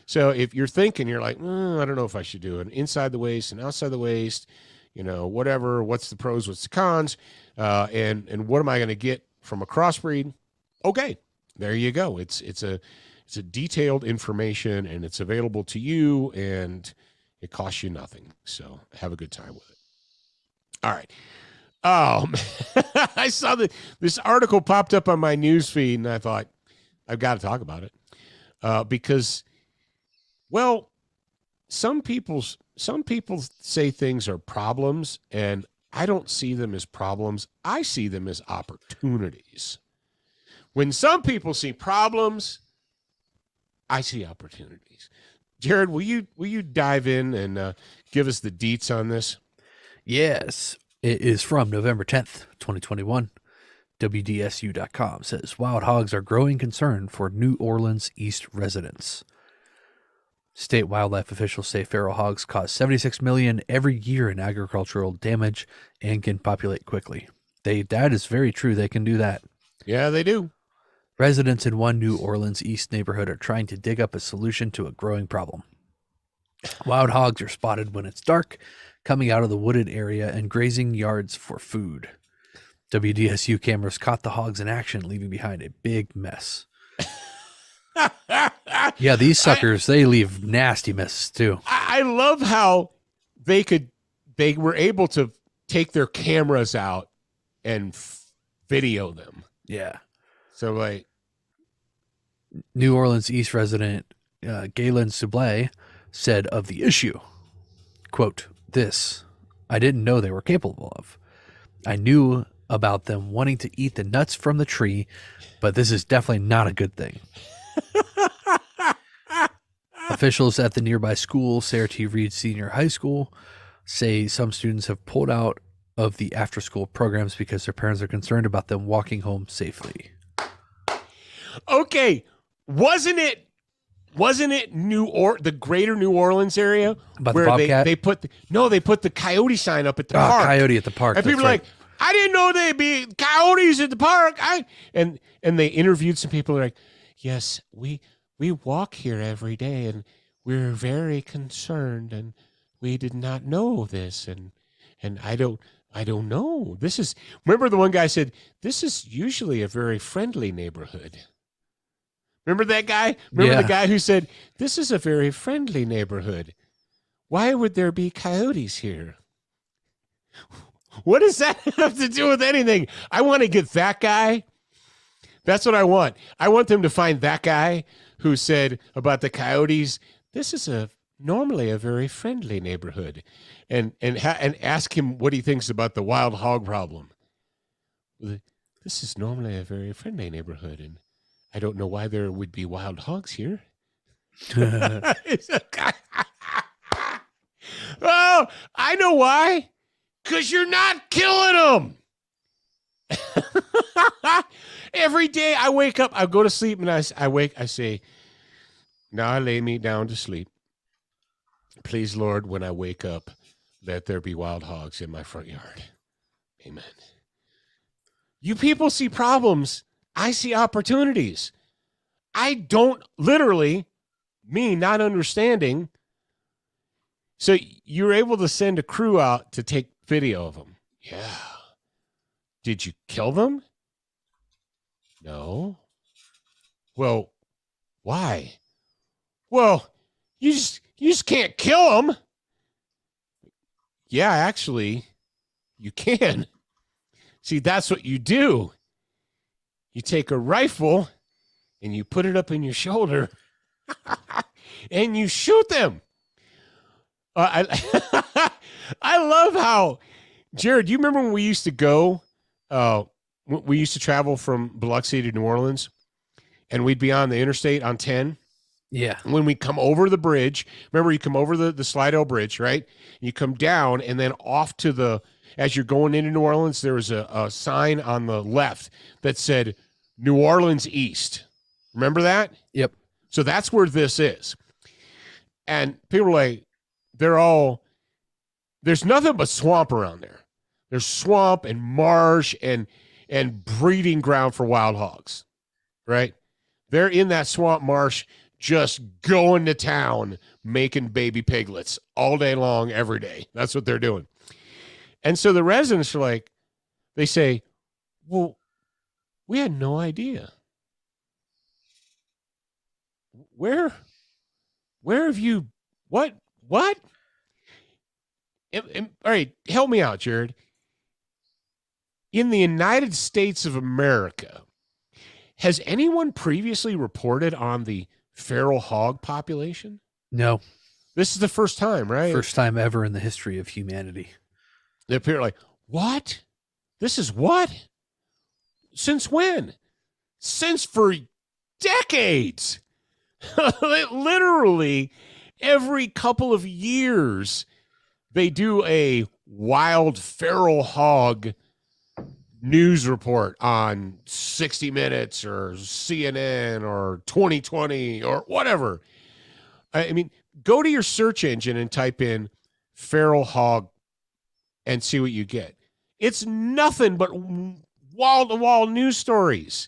So if you're thinking, you're like, I don't know if I should do an inside the waist and outside the waist, whatever, what's the pros, what's the cons, and what am I going to get from a Crossbreed? Okay, there you go. It's a detailed information, and it's available to you, and it costs you nothing. So have a good time with it. All right. Oh, man. I saw this article popped up on my news feed, and I thought, I've got to talk about it because, well, some people say things are problems, and I don't see them as problems. I see them as opportunities. When some people see problems, I see opportunities. Jared, will you dive in and give us the deets on this? Yes. It is from November 10th, 2021. WDSU.com says wild hogs are growing concern for New Orleans East residents. State wildlife officials say feral hogs cause $76 million every year in agricultural damage and can populate quickly. That is very true. They can do that. Yeah, they do. Residents in one New Orleans East neighborhood are trying to dig up a solution to a growing problem. Wild hogs are spotted when it's dark, coming out of the wooded area and grazing yards for food. WDSU cameras caught the hogs in action, leaving behind a big mess. Yeah, these suckers, they leave nasty messes too. I love how they were able to take their cameras out and video them. Yeah. So like, New Orleans East resident Galen Soublé said of the issue, quote, "This I didn't know they were capable of. I knew about them wanting to eat the nuts from the tree, but this is definitely not a good thing." Officials at the nearby school, Sarah T. Reed Senior High School, say some students have pulled out of the after-school programs because their parents are concerned about them walking home safely. Okay, wasn't it the greater New Orleans area About where the Bobcat? they put the coyote sign up at the park? Coyote at the park. And people are like, I didn't know there'd be coyotes at the park. And they interviewed some people who are like, yes, we walk here every day, and we're very concerned, and we did not know this, and I don't know. Remember the one guy said, this is usually a very friendly neighborhood. Remember that guy? Remember the guy who said, this is a very friendly neighborhood. Why would there be coyotes here? What does that have to do with anything? I want to get that guy. That's what I want. I want them to find that guy who said about the coyotes, this is a normally a very friendly neighborhood, and ask him what he thinks about the wild hog problem. This is normally a very friendly neighborhood, and I don't know why there would be wild hogs here. Oh, I know why. Because you're not killing them. Every day I wake up, I go to sleep, and I say, now I lay me down to sleep. Please, Lord, when I wake up, let there be wild hogs in my front yard. Amen. You people see problems. I see opportunities. I don't literally mean not understanding. So you're able to send a crew out to take video of them. Yeah. Did you kill them? No. Well, why? Well, you just can't kill them. Yeah, actually, you can. See, that's what you do. You take a rifle and you put it up in your shoulder and you shoot them. I love how, Jared, do you remember when we used to go, we used to travel from Biloxi to New Orleans, and we'd be on the interstate on 10? Yeah. When we come over the bridge, remember you come over the Slidell Bridge, right? You come down, and then off to the, as you're going into New Orleans, there was a sign on the left that said New Orleans East. Remember that? Yep. So that's where this is. And people are like, there's nothing but swamp around there. There's swamp and marsh and breeding ground for wild hogs, right? They're in that swamp marsh just going to town, making baby piglets all day long, every day. That's what they're doing. And so the residents are like, they say, well, we had no idea. Where have you, what? All right, help me out, Jared. In the United States of America, has anyone previously reported on the feral hog population? No. This is the first time, right? First time ever in the history of humanity. They appear like, what? This is what? Since when? Since for decades. Literally every couple of years, they do a wild feral hog news report on 60 Minutes or CNN or 2020 or whatever. I mean, go to your search engine and type in feral hog and see what you get. It's nothing but wall-to-wall news stories.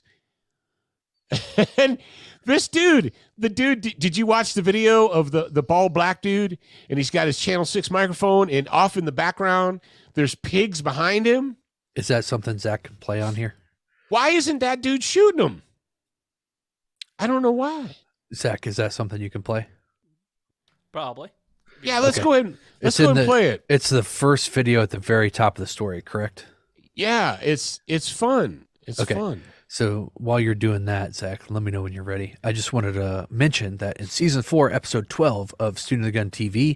And this dude, did you watch the video of the bald black dude? And he's got his Channel 6 microphone, and off in the background, there's pigs behind him. Is that something Zach can play on here? Why isn't that dude shooting him? I don't know why. Zach, is that something you can play? Probably. Yeah, let's go ahead and play it. It's the first video at the very top of the story, correct? Yeah, it's fun. It's fun. So while you're doing that, Zach, let me know when you're ready. I just wanted to mention that in season 4, episode 12 of Student of the Gun TV,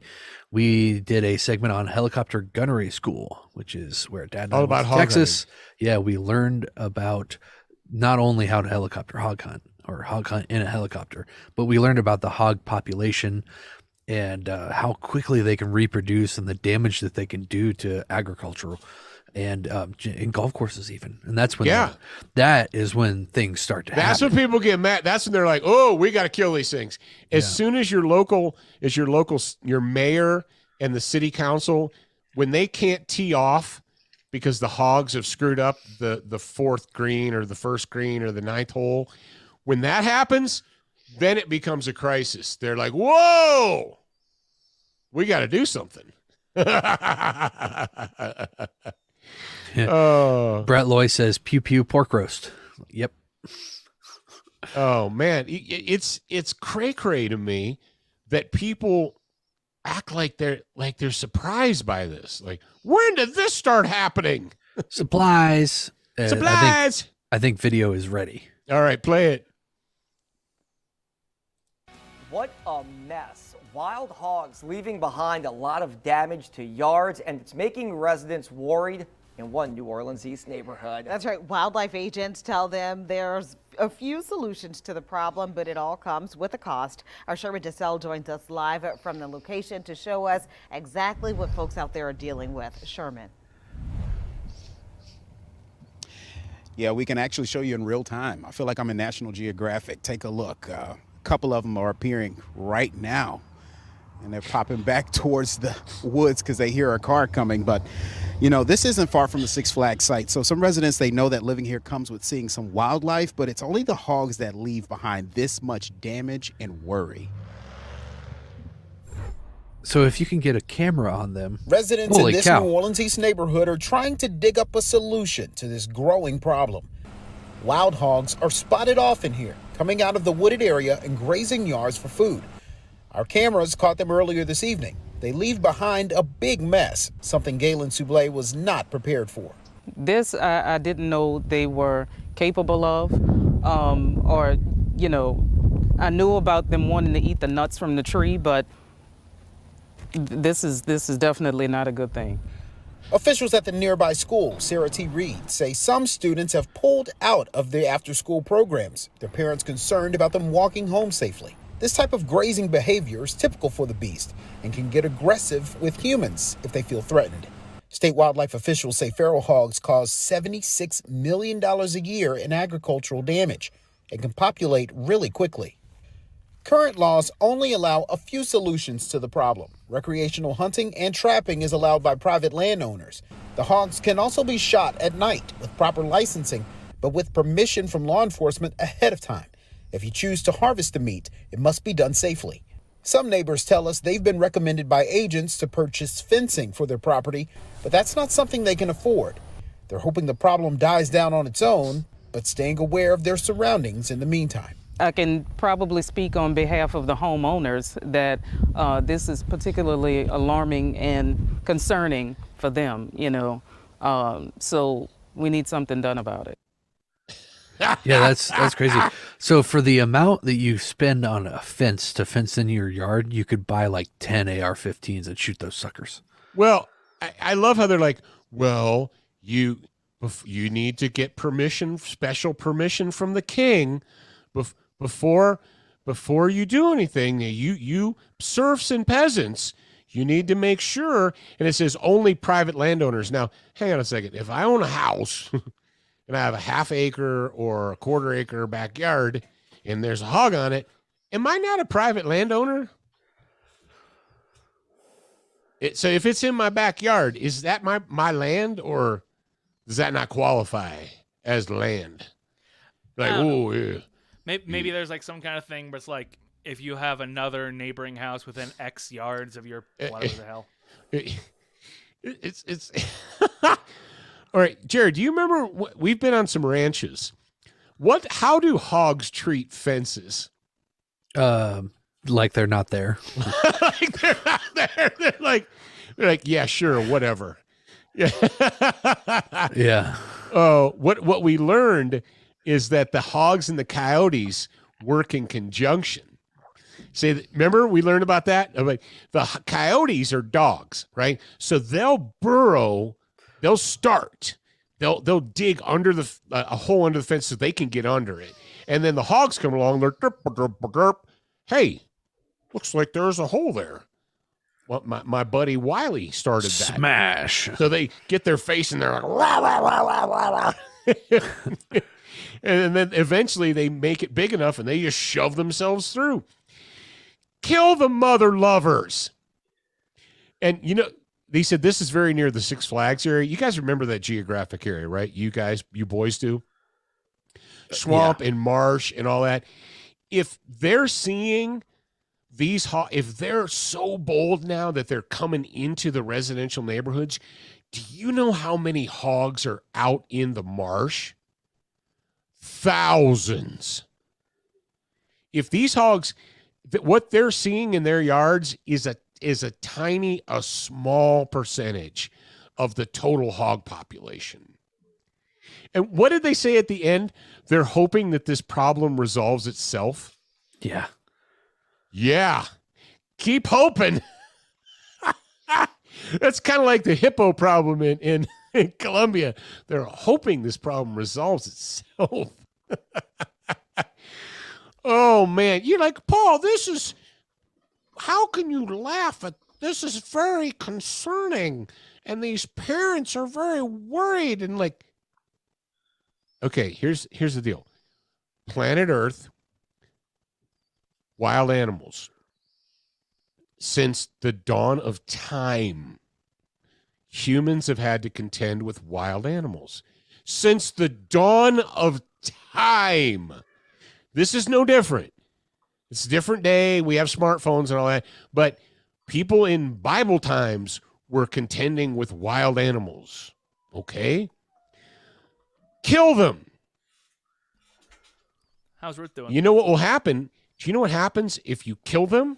we did a segment on helicopter gunnery school, which is where Dad and I went to Texas. Yeah, we learned about not only how to helicopter hog hunt or hog hunt in a helicopter, but we learned about the hog population and how quickly they can reproduce and the damage that they can do to agricultural and in golf courses even. And that's when that is when things start to happen. That's when people get mad. That's when they're like, oh, we got to kill these things. As soon as your mayor and the city council, when they can't tee off because the hogs have screwed up the fourth green or the first green or the ninth hole, when that happens, then it becomes a crisis. They're like, whoa, we got to do something. Brett Loy says pew pew pork roast. Yep. Oh man, it's cray to me that people act like they're surprised by this. Like, when did this start happening? Supplies. Supplies. I think video is ready. All right, play it. What a mess. Wild hogs leaving behind a lot of damage to yards, and it's making residents worried in one New Orleans East neighborhood. That's right. Wildlife agents tell them there's a few solutions to the problem, but it all comes with a cost. Our Sherman DeSalle joins us live from the location to show us exactly what folks out there are dealing with. Sherman. Yeah, we can actually show you in real time. I feel like I'm in National Geographic. Take a look. A couple of them are appearing right now, and they're popping back towards the woods because they hear a car coming. But, you know, this isn't far from the Six Flags site. So some residents, they know that living here comes with seeing some wildlife, but it's only the hogs that leave behind this much damage and worry. So if you can get a camera on them, residents in holy this cow. New Orleans East neighborhood are trying to dig up a solution to this growing problem. Wild hogs are spotted often here, coming out of the wooded area and grazing yards for food. Our cameras caught them earlier this evening. They leave behind a big mess, something Galen Soublé was not prepared for. This I didn't know they were capable of, or, you know, I knew about them wanting to eat the nuts from the tree, but this is definitely not a good thing. Officials at the nearby school, Sarah T. Reed, say some students have pulled out of their after-school programs. Their parents concerned about them walking home safely. This type of grazing behavior is typical for the beast and can get aggressive with humans if they feel threatened. State wildlife officials say feral hogs cause $76 million a year in agricultural damage and can populate really quickly. Current laws only allow a few solutions to the problem. Recreational hunting and trapping is allowed by private landowners. The hogs can also be shot at night with proper licensing, but with permission from law enforcement ahead of time. If you choose to harvest the meat, it must be done safely. Some neighbors tell us they've been recommended by agents to purchase fencing for their property, but that's not something they can afford. They're hoping the problem dies down on its own, but staying aware of their surroundings in the meantime. I can probably speak on behalf of the homeowners that this is particularly alarming and concerning for them, you know. So we need something done about it. Yeah, that's crazy. So for the amount that you spend on a fence to fence in your yard, you could buy like 10 AR-15s and shoot those suckers. Well, I love how they're like, well, you need to get permission, special permission from the king before you do anything. You serfs and peasants, you need to make sure. And it says only private landowners. Now, hang on a second. If I own a house and I have a half acre or a quarter acre backyard and there's a hog on it, am I not a private landowner? So if it's in my backyard, is that my land, or does that not qualify as land? Like, oh, yeah. Maybe there's like some kind of thing where it's like if you have another neighboring house within X yards of your whatever the hell. It's all right, Jared. Do you remember we've been on some ranches? How do hogs treat fences? Like they're not there. Like they're not there. They're like, yeah, sure, whatever. Yeah. Yeah. Oh, what we learned is that the hogs and the coyotes work in conjunction. Remember we learned about that? Like the coyotes are dogs, right? So they'll burrow, they'll dig under a hole under the fence so they can get under it. And then the hogs come along, they're derp, derp, derp. Hey, looks like there's a hole there. Well, my buddy Wiley started that. Smash. So they get their face and they're like, wah, wah, wah, wah, wah, wah. And then eventually they make it big enough and they just shove themselves through. Kill the mother lovers. And, you know, they said this is very near the Six Flags area. You guys remember that geographic area, right? You boys do? Swamp and marsh and all that. If they're seeing if they're so bold now that they're coming into the residential neighborhoods, do you know how many hogs are out in the marsh? Thousands. If these hogs, what they're seeing in their yards is a small percentage of the total hog population. And what did they say at the end? They're hoping that this problem resolves itself. Yeah. Yeah. Keep hoping. That's kind of like the hippo problem in Colombia. They're hoping this problem resolves itself. Oh, man. You're like, Paul, how can you laugh at this? Is very concerning. And these parents are very worried. And like, okay, here's the deal. Planet Earth, wild animals. Since the dawn of time, humans have had to contend with wild animals. Since the dawn of time. This is no different. It's a different day. We have smartphones and all that. But people in Bible times were contending with wild animals. Okay? Kill them. How's Ruth doing? You know what will happen? Do you know what happens if you kill them?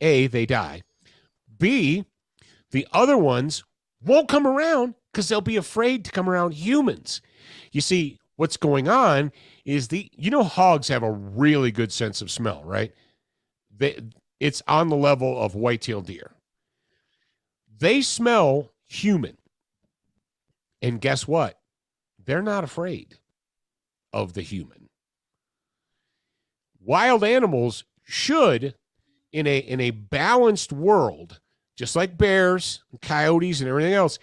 A, they die. B, the other ones won't come around because they'll be afraid to come around humans. You see, what's going on is hogs have a really good sense of smell, right? It's on the level of white-tailed deer. They smell human. And guess what? They're not afraid of the human. Wild animals should, in a balanced world, just like bears and coyotes and everything else,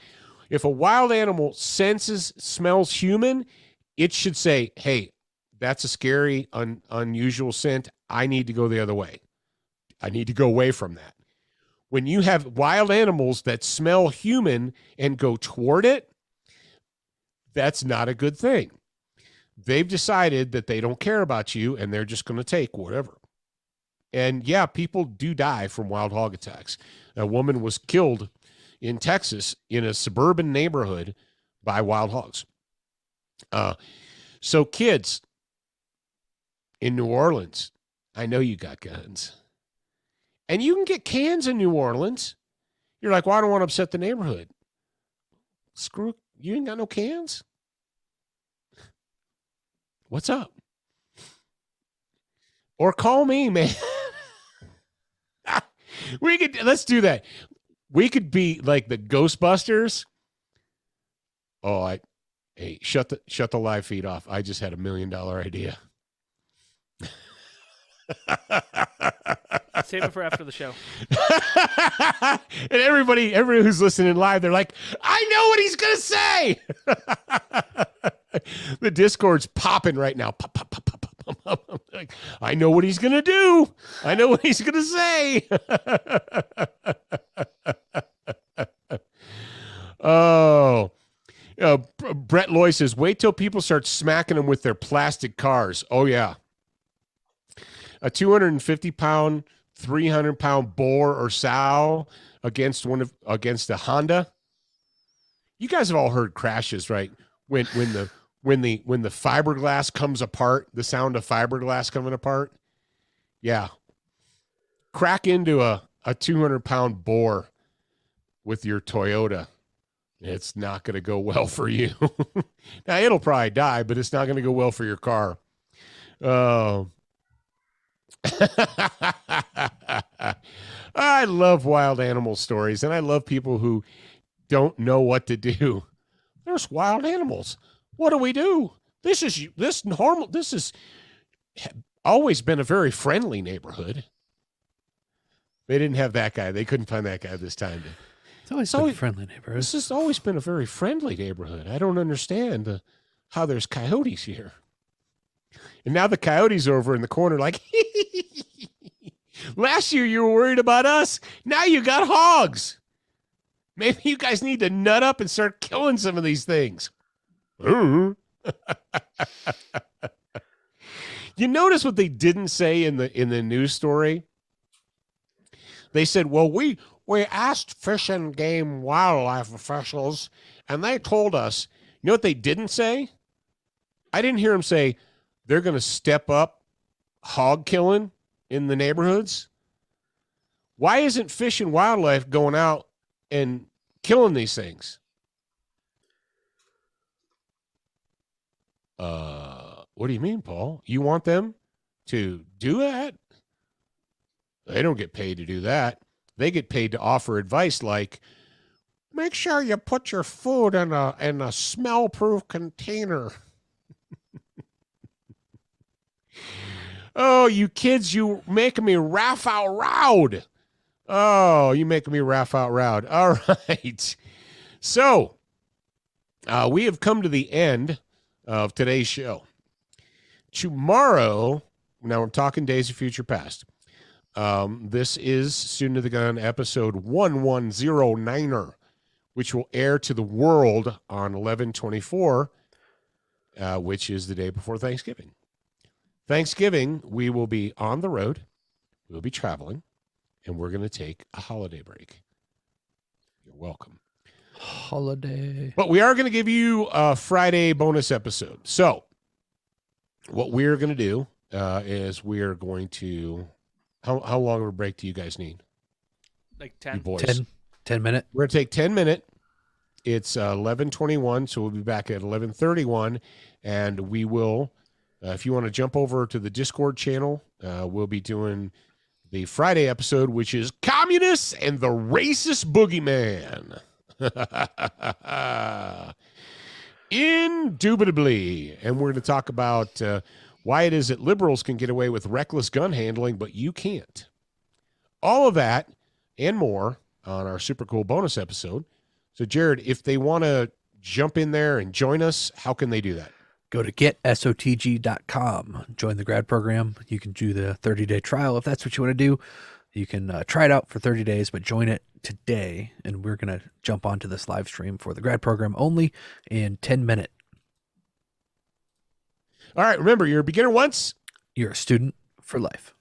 if a wild animal smells human, it should say, hey, that's a scary, unusual scent. I need to go the other way. I need to go away from that. When you have wild animals that smell human and go toward it, that's not a good thing. They've decided that they don't care about you and they're just going to take whatever. And yeah, people do die from wild hog attacks. A woman was killed in Texas in a suburban neighborhood by wild hogs. So kids in New Orleans, I know you got guns. And you can get cans in New Orleans. You're like, well, I don't want to upset the neighborhood. Screw, you ain't got no cans? What's up? Or call me, man. Let's do that. We could be like the Ghostbusters. Oh, hey, shut the live feed off. I just had $1 million idea. Save it for after the show. And everybody who's listening live, they're like, I know what he's gonna say. The Discord's popping right now. Pop, pop, pop, pop, pop. Like, I know what he's gonna do. I know what he's gonna say. Oh, Brett Loy says, wait till people start smacking them with their plastic cars. Oh yeah, a 250-pound, 300-pound boar or sow against a Honda. You guys have all heard crashes, right? When the fiberglass comes apart, the sound of fiberglass coming apart. Yeah. Crack into a 200-pound boar with your Toyota. It's not going to go well for you. Now, it'll probably die, but it's not going to go well for your car. Oh. I love wild animal stories, and I love people who don't know what to do. There's wild animals. What do we do? This has always been a very friendly neighborhood. They didn't have that guy. They couldn't find that guy this time. It's always been a friendly neighborhood. This has always been a very friendly neighborhood. I don't understand how there's coyotes here. And now the coyotes are over in the corner like, last year you were worried about us. Now you got hogs. Maybe you guys need to nut up and start killing some of these things. You notice what they didn't say in the news story? They said, well, we asked Fish and Game wildlife officials, and they told us. You know what they didn't say? I didn't hear them say they're going to step up hog killing in the neighborhoods. Why isn't Fish and Wildlife going out and killing these things? What do you mean, Paul? You want them to do that? They don't get paid to do that. They get paid to offer advice like, make sure you put your food in a smell-proof container. Oh, you kids, you making me laugh out loud. Oh, you making me laugh out loud. All right. So, we have come to the end of today's show. Tomorrow, now I'm talking Days of Future Past. This is Student of the Gun episode 1109er, which will air to the world on 11/24, which is the day before Thanksgiving. Thanksgiving, we will be on the road, we'll be traveling, and we're going to take a holiday break. You're welcome. Holiday. But we are going to give you a Friday bonus episode. So what we're going to do is we are going to... How long of a break do you guys need? Like You 10. boys. 10 minute. We're going to take 10 minute. It's 11:21, so we'll be back at 11:31, and we will, if you want to jump over to the Discord channel, we'll be doing the Friday episode, which is Communists and the Racist Boogeyman. Indubitably. And we're going to talk about why it is that liberals can get away with reckless gun handling, but you can't. All of that and more on our super cool bonus episode. So, Jared, if they want to jump in there and join us, how can they do that? Go to getsotg.com. Join the grad program. You can do the 30-day trial if that's what you want to do. You can try it out for 30 days, but join it today. And we're going to jump onto this live stream for the grad program only in 10 minutes. All right, remember, you're a beginner once. You're a student for life.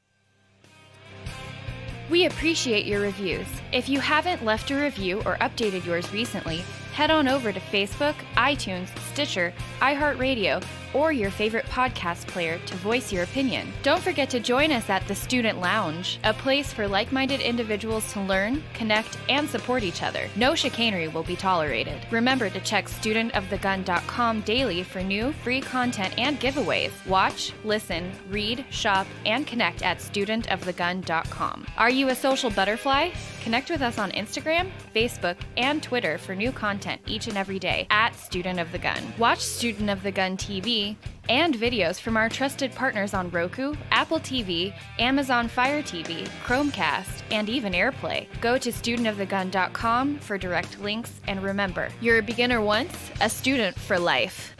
We appreciate your reviews. If you haven't left a review or updated yours recently, head on over to Facebook, iTunes, Stitcher, iHeartRadio, or your favorite podcast player to voice your opinion. Don't forget to join us at the Student Lounge, a place for like-minded individuals to learn, connect, and support each other. No chicanery will be tolerated. Remember to check studentofthegun.com daily for new, free content and giveaways. Watch, listen, read, shop, and connect at studentofthegun.com. Are you a social butterfly? Connect with us on Instagram, Facebook, and Twitter for new content each and every day at Student of the Gun. Watch Student of the Gun TV and videos from our trusted partners on Roku, Apple TV, Amazon Fire TV, Chromecast, and even AirPlay. Go to studentofthegun.com for direct links, and remember, you're a beginner once, a student for life.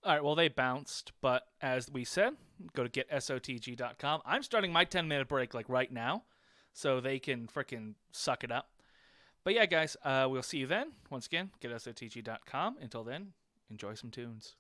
All right, well, they bounced, but as we said, go to getsotg.com. I'm starting my 10-minute break, like, right now, so they can frickin' suck it up. But yeah, guys, we'll see you then. Once again, getsotg.com. Until then, enjoy some tunes.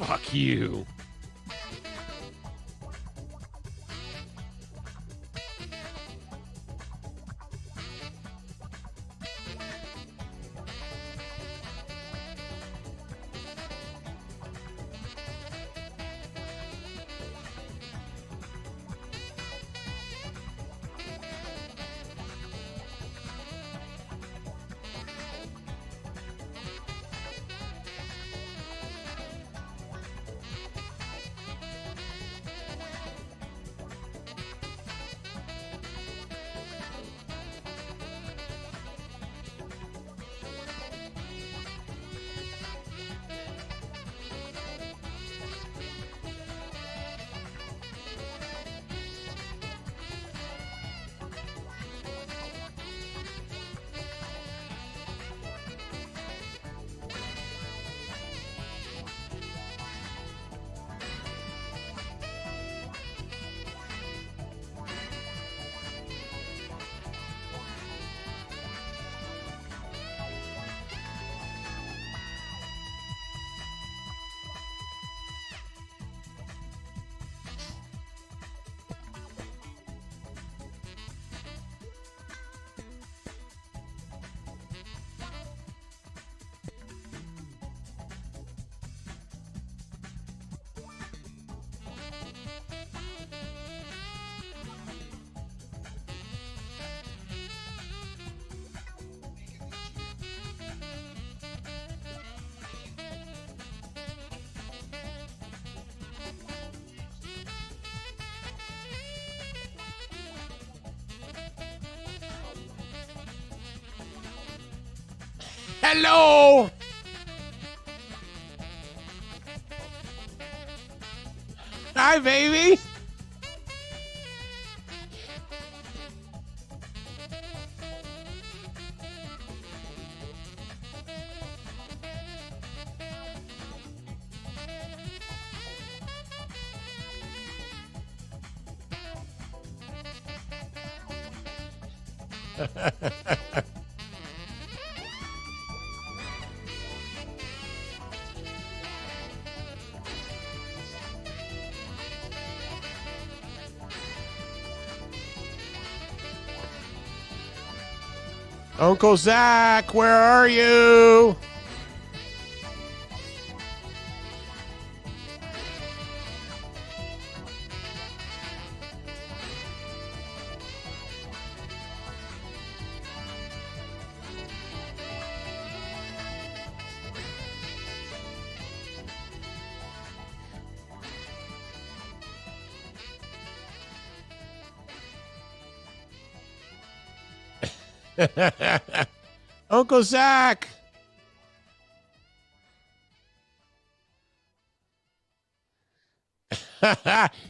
Fuck you. Hello. Hi, baby. Uncle Zach, where are you? Uncle Zach.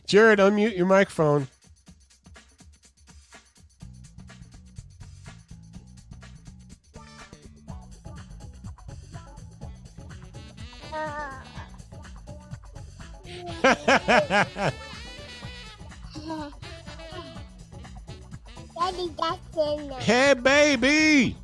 Jared, unmute your microphone. Daddy, that's in there. Hey, baby.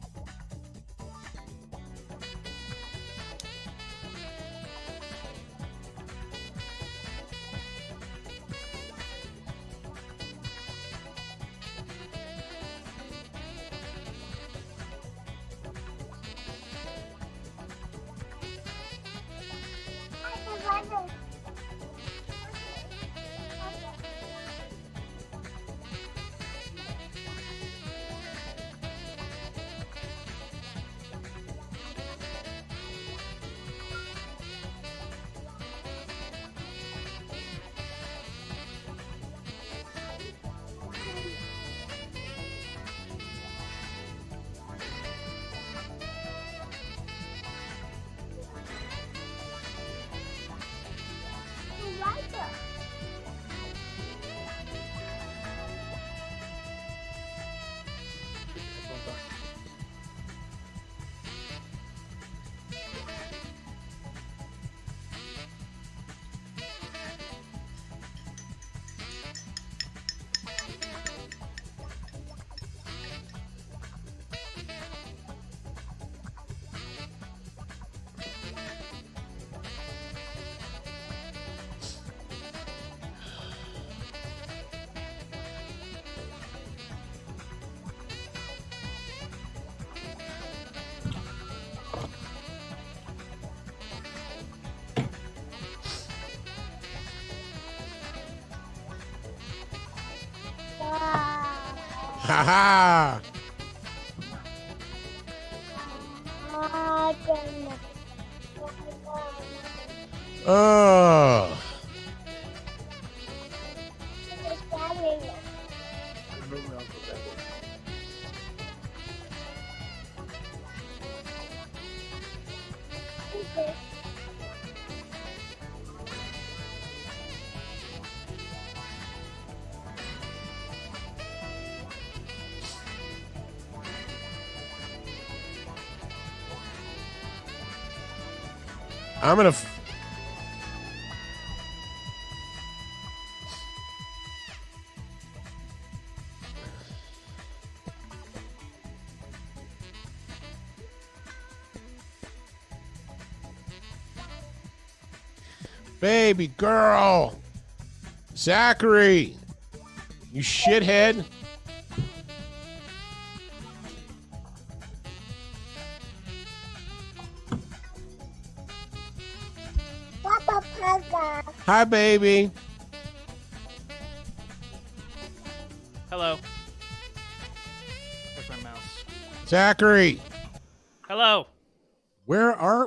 Ha Oh. I'm gonna. Baby girl, Zachary, you shithead. Hi, baby. Hello. Where's my mouse? Zachary. Hello. Where did